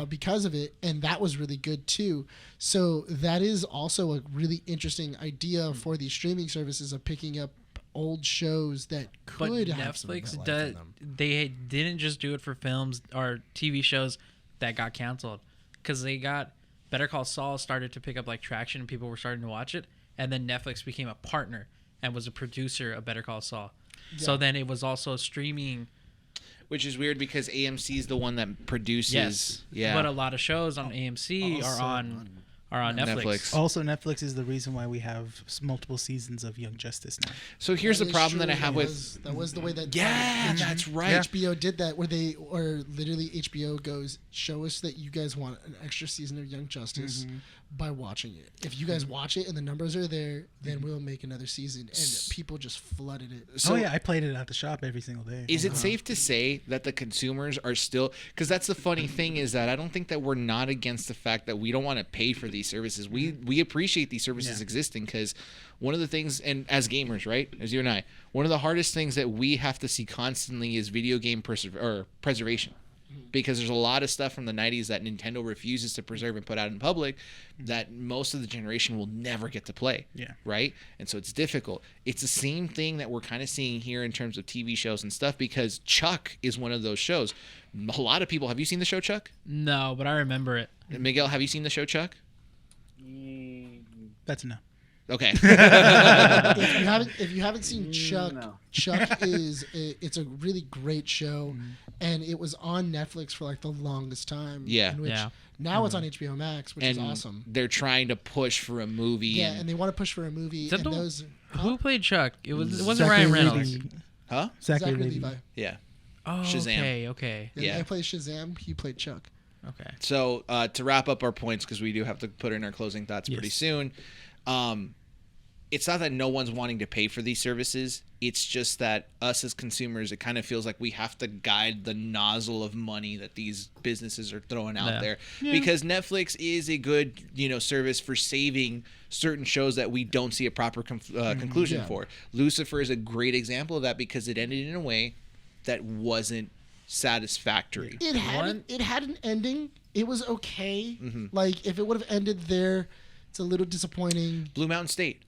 because of it, and that was really good too. So that is also a really interesting idea for these streaming services of picking up old shows that But could have some Netflix life does. in them. They didn't just do it for films or TV shows that got canceled, because they got Better Call Saul started to pick up like traction and people were starting to watch it, and then Netflix became a partner and was a producer of Better Call Saul. So then it was also streaming. Which is weird because AMC is the one that produces. Yes. Yeah. But a lot of shows on AMC Also are on Netflix. Netflix. Also, Netflix is the reason why we have multiple seasons of Young Justice now. So here's the That is problem that I true. have That with. that was the way that Yeah, that's right. HBO did that, where literally HBO goes, show us that you guys want an extra season of Young Justice by watching it. If you guys watch it and the numbers are there, then we'll make another season. And people just flooded it. So oh yeah, I played it at the shop every single day. Is it safe to say that the consumers are still, because that's the funny thing, is that I don't think that we're not against the fact that we don't want to pay for these services. We appreciate these services existing, because one of the things, and as gamers, right, as you and I, one of the hardest things that we have to see constantly is video game preservation. Because there's a lot of stuff from the 90s that Nintendo refuses to preserve and put out in public that most of the generation will never get to play. Yeah. Right? And so it's difficult. It's the same thing that we're kind of seeing here in terms of TV shows and stuff, because Chuck is one of those shows. A lot of people, have you seen the show Chuck? No, but I remember it. Miguel, have you seen the show Chuck? That's a no. Okay. If you haven't seen Chuck, No. Chuck it's a really great show, and it was on Netflix for like the longest time. Yeah. in which Yeah. Now it's on HBO Max, which and is awesome. they're trying to push for a movie. Yeah, and they want to push for a movie. Is that And the- those Who played Chuck? It wasn't Zachary Ryan Reynolds. Levi. Huh? Zachary Zachary Levi. Levi. Yeah. Oh, Shazam. okay. Yeah. I played Shazam. He played Chuck. Okay. So to wrap up our points, because we do have to put in our closing thoughts pretty Yes. soon. It's not that no one's wanting to pay for these services. It's just that us as consumers, it kind of feels like we have to guide the nozzle of money that these businesses are throwing out Yeah. there. Because Netflix is a good, service for saving certain shows that we don't see a proper conclusion Yeah. for. Lucifer is a great example of that, because it ended in a way that wasn't satisfactory. It had an ending. It was okay. Like if it would have ended there, it's a little disappointing. Blue Mountain State.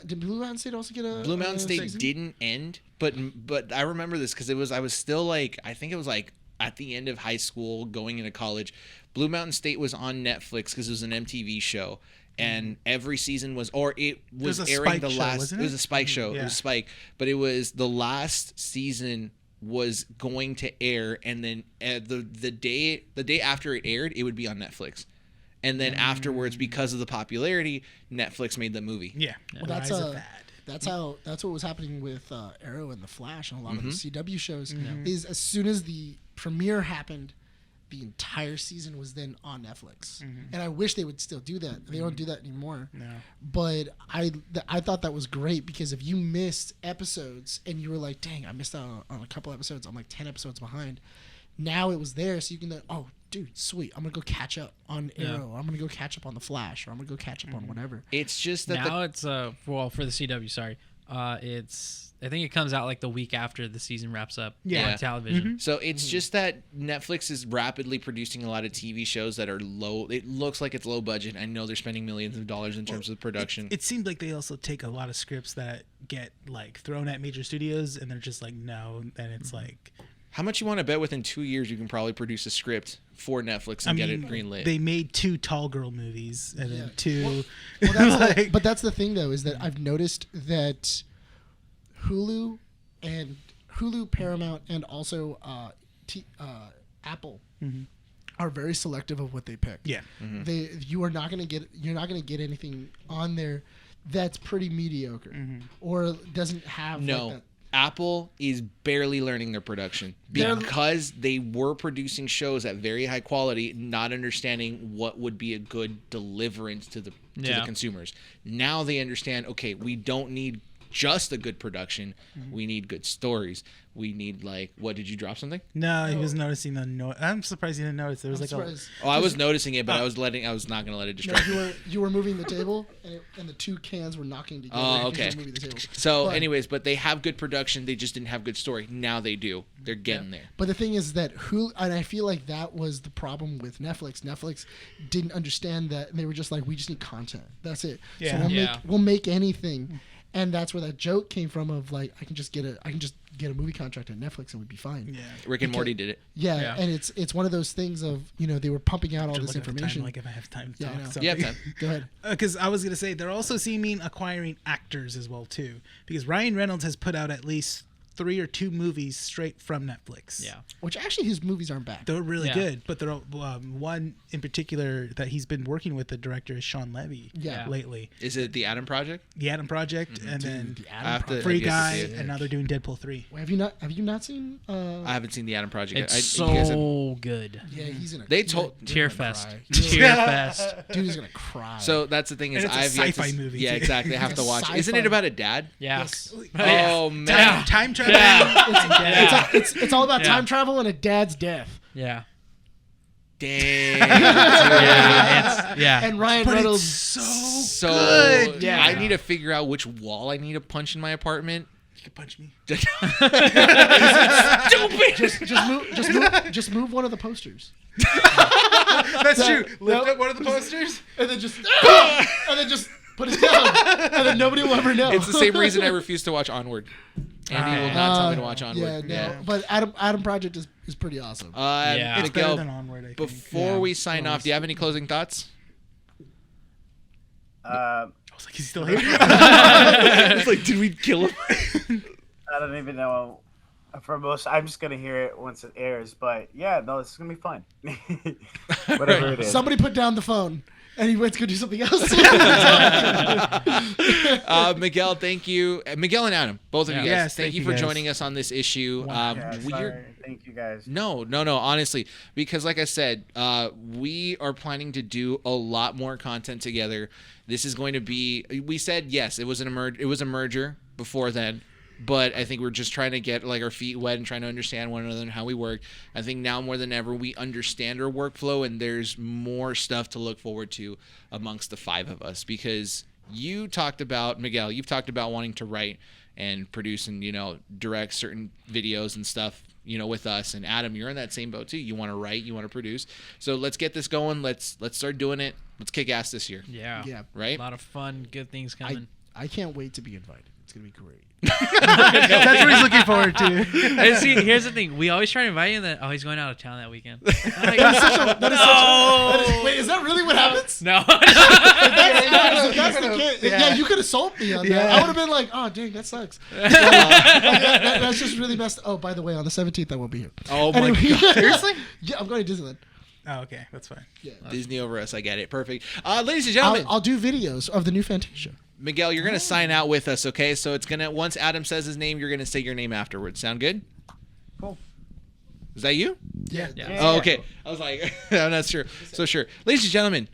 Did Blue Mountain State also get a Blue Mountain State season? didn't end, but I remember this because I was still like, I think it was like at the end of high school going into college. Blue Mountain State was on Netflix because it was an MTV show, and every season was was a airing Spike the show, last. wasn't It was it? a Spike show. It Yeah. was Spike, but it was the last season was going to air, and then the day after it aired, it would be on Netflix. And then afterwards, because of the popularity, Netflix made the movie. Yeah. Well, that's Rise of Bad. that's what was happening with Arrow and the Flash and a lot of the Mm-hmm. CW shows. Is as soon as the premiere happened, the entire season was then on Netflix. And I wish they would still do that. They don't do that anymore. No. But I thought that was great, because if you missed episodes and you were like, dang, I missed out on a couple episodes, I'm like 10 episodes behind. Now it was there, so you can oh, dude, sweet, I'm gonna go catch up on Arrow, I'm gonna go catch up on the Flash, or I'm gonna go catch up on whatever. It's just that Now it's for the CW. Sorry, I think it comes out like the week after the season wraps up. Yeah. On television. So it's just that Netflix is rapidly producing a lot of TV shows that are low. It looks like it's low budget. I know they're spending millions of dollars in terms of production. It seems like they also take a lot of scripts that get like thrown at major studios, and they're just like, no. And it's like, How much you want to bet within 2 years you can probably produce a script for Netflix and get it greenlit? They made 2 Tall Girl movies and then 2. Well, that's like, but that's the thing, though, is that I've noticed that Hulu, Paramount, and also Apple are very selective of what they pick. yeah. You're not gonna get anything on there that's pretty mediocre or doesn't have No. like that. Apple is barely learning their production They're- because they were producing shows at very high quality, not understanding what would be a good deliverance to the Yeah. consumers. Now they understand, okay, we don't need just a good production. We need good stories. We need, like, what, did you drop something? No, he was noticing the noise. I'm surprised he didn't notice. There was Oh, I was noticing it, but I was not gonna let it distract me. You were moving the table, and the two cans were knocking together. Oh, because you okay. were moving the table. So, anyways, but they have good production. They just didn't have good story. Now they do. They're getting there. But the thing is that and I feel like that was the problem with Netflix. Netflix didn't understand that, and they were just like, we just need content. That's it. Yeah. So we'll make anything, and that's where that joke came from of like, I can just get a movie contract at Netflix and we'd be fine. Yeah. Rick and Morty did it. Yeah, and it's one of those things of, they were pumping out all this information. Like if I have time to Yeah, I talk. know. So. Yeah, time. Go ahead. Because I was going to say, they're also seeming acquiring actors as well, too. Because Ryan Reynolds has put out at least 3 or 2 movies straight from Netflix. Yeah. Which actually his movies aren't bad. They're really Yeah. good. But they're one in particular that he's been working with, the director, is Sean Levy Yeah. lately. Is it the Adam Project? The Adam Project, and then The I Adam have to- Free I guess Guy, to see it. and now they're doing Deadpool 3. Wait, have you not seen? I haven't seen the Adam Project. It's yet. You guys have- so good. Yeah, he's in a. They he's told- gonna- Tear you're gonna fest. cry. Tear fest. Dude is gonna cry. So that's the thing is, And it's a I've yet to sci-fi movie, Yeah, too. exactly. I have It's to a watch. Isn't it sci-fi. about a dad? Yeah. Yes. Oh man. Time travel. Yeah. It's all about Yeah. time travel and a dad's death. Yeah. Damn. Yeah. And Ryan But Reynolds. it's so So Yeah. I need to figure out which wall I need to punch in my apartment. You can punch me. Just move one of the posters. That's true. Lift no. up one of the posters. And then just put it down. And then nobody will ever know. It's the same reason I refuse to watch Onward. Andy will not tell me to watch Onward. Yeah, no. But Adam Project is pretty awesome. Yeah. It's better Miguel, than Onward, I think. before we sign off, do you have any closing thoughts? I was like, is he still here? It's like, did we kill him? I don't even know. For most, I'm just gonna hear it once it airs. But yeah, no, this is gonna be fun. Whatever it is. Somebody put down the phone. And he went to go do something else. Miguel, thank you. Miguel and Adam, both of you guys. Yes, thank you for joining us on this issue. Yeah, sorry. Thank you guys. No, honestly, because like I said, we are planning to do a lot more content together. This is going to be. We said yes, it was a merger before then. But I think we're just trying to get like our feet wet and trying to understand one another and how we work. I think now more than ever we understand our workflow, and there's more stuff to look forward to amongst the 5 of us. Because you talked about, Miguel, you've talked about wanting to write and produce and direct certain videos and stuff with us. And Adam, you're in that same boat too. You want to write, you want to produce. So let's get this going. Let's start doing it. Let's kick ass this year. Yeah. Yeah. Right? A lot of fun, good things coming. I can't wait to be invited. It's gonna be great. That's what he's looking forward to. And see, here's the thing. We always try to invite you, and then he's going out of town that weekend. I'm like, Wait, is that really what happens? no. That's the case. Yeah, you could have sold me on that. Yeah. I would have been like, oh, dang, that sucks. That's just really messed up. Oh, by the way, on the 17th, I won't be here. Oh my God. Seriously? Yeah, I'm going to Disneyland. Oh, okay. That's fine. Yeah. Disney over us. I get it. Perfect. Ladies and gentlemen. I'll do videos of the new Fantasia. Miguel, you're going to sign out with us, okay? So it's going to, once Adam says his name, you're going to say your name afterwards. Sound good? Cool. Is that you? Yeah. Oh, okay. I was like, I'm not sure. So sure. Ladies and gentlemen,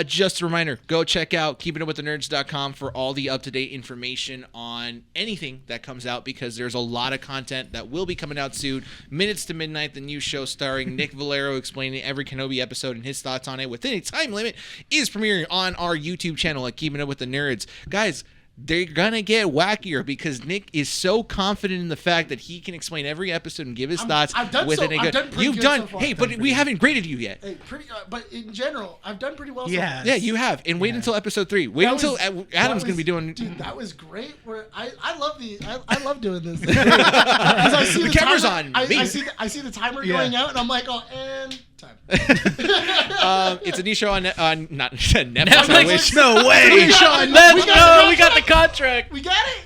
just a reminder, go check out keepingupwiththenerds.com for all the up-to-date information on anything that comes out, because there's a lot of content that will be coming out soon. Minutes to Midnight, the new show starring Nick Valero explaining every Kenobi episode and his thoughts on it within a time limit, is premiering on our YouTube channel at Keeping Up With The Nerds. Guys, they're gonna get wackier because Nick is so confident in the fact that he can explain every episode and give his thoughts I've done within so- a I've good. done pretty You've good done. so far. Hey, I've but done we haven't graded you yet. Hey, but in general, I've done pretty well. Yeah. So far. Yeah, you have. And wait until episode 3. Wait That until was- Adam's that going to be doing. Dude, that was great. Where I love doing this. 'Cause I see The camera's timer- on me. I see the timer Yeah. going out, and I'm like, oh, and time. It's a new show on not Netflix. I wish. No way. Sean, Let's go. We got the contract. We got it.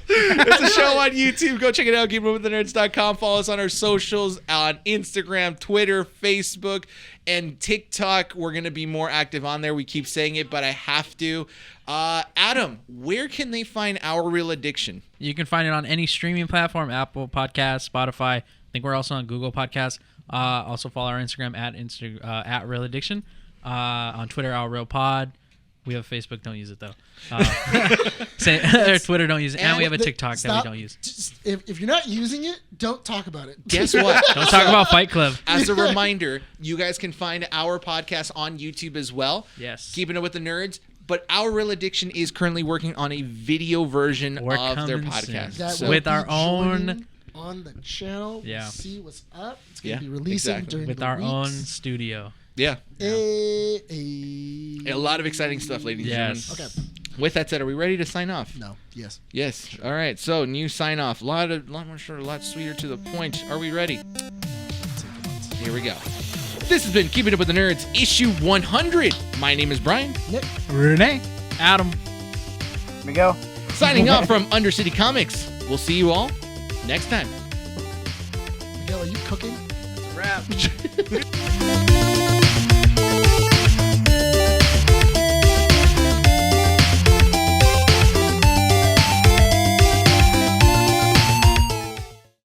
It's a show on YouTube. Go check it out. KeepingUpWithTheNerds.com. Follow us on our socials on Instagram, Twitter, Facebook, and TikTok. We're going to be more active on there. We keep saying it, but I have to. Adam, where can they find Our Real Addiction? You can find it on any streaming platform, Apple Podcasts, Spotify. I think we're also on Google Podcasts. Also follow our Instagram at Real Addiction. On Twitter, Our Real Pod. We have Facebook. Don't use it though. Or Twitter. Don't use it. And we have a TikTok that we don't use. Just, if you're not using it, don't talk about it. Guess what? Don't talk about Fight Club. As a reminder, you guys can find our podcast on YouTube as well. Yes. Keeping It With the Nerds. But Our Real Addiction is currently working on a video version We're of their coming podcast. That So- will With be our own- joining on the channel. Yeah. We'll see what's up. It's gonna Yeah, be releasing exactly. during With the our weeks. own studio. yeah. A A lot of exciting stuff, ladies and Yes. gentlemen. Okay. With that said, are we ready to sign off? No. Yes. Yes. All right. So, new sign off. A lot more short, a lot sweeter to the point. Are we ready? Here we go. This has been Keeping Up with the Nerds, issue 100. My name is Bryan. Nick. Renee. Adam. Here we go. Signing off from Undercity Comics. We'll see you all next time. Miguel, are you cooking? Wrap.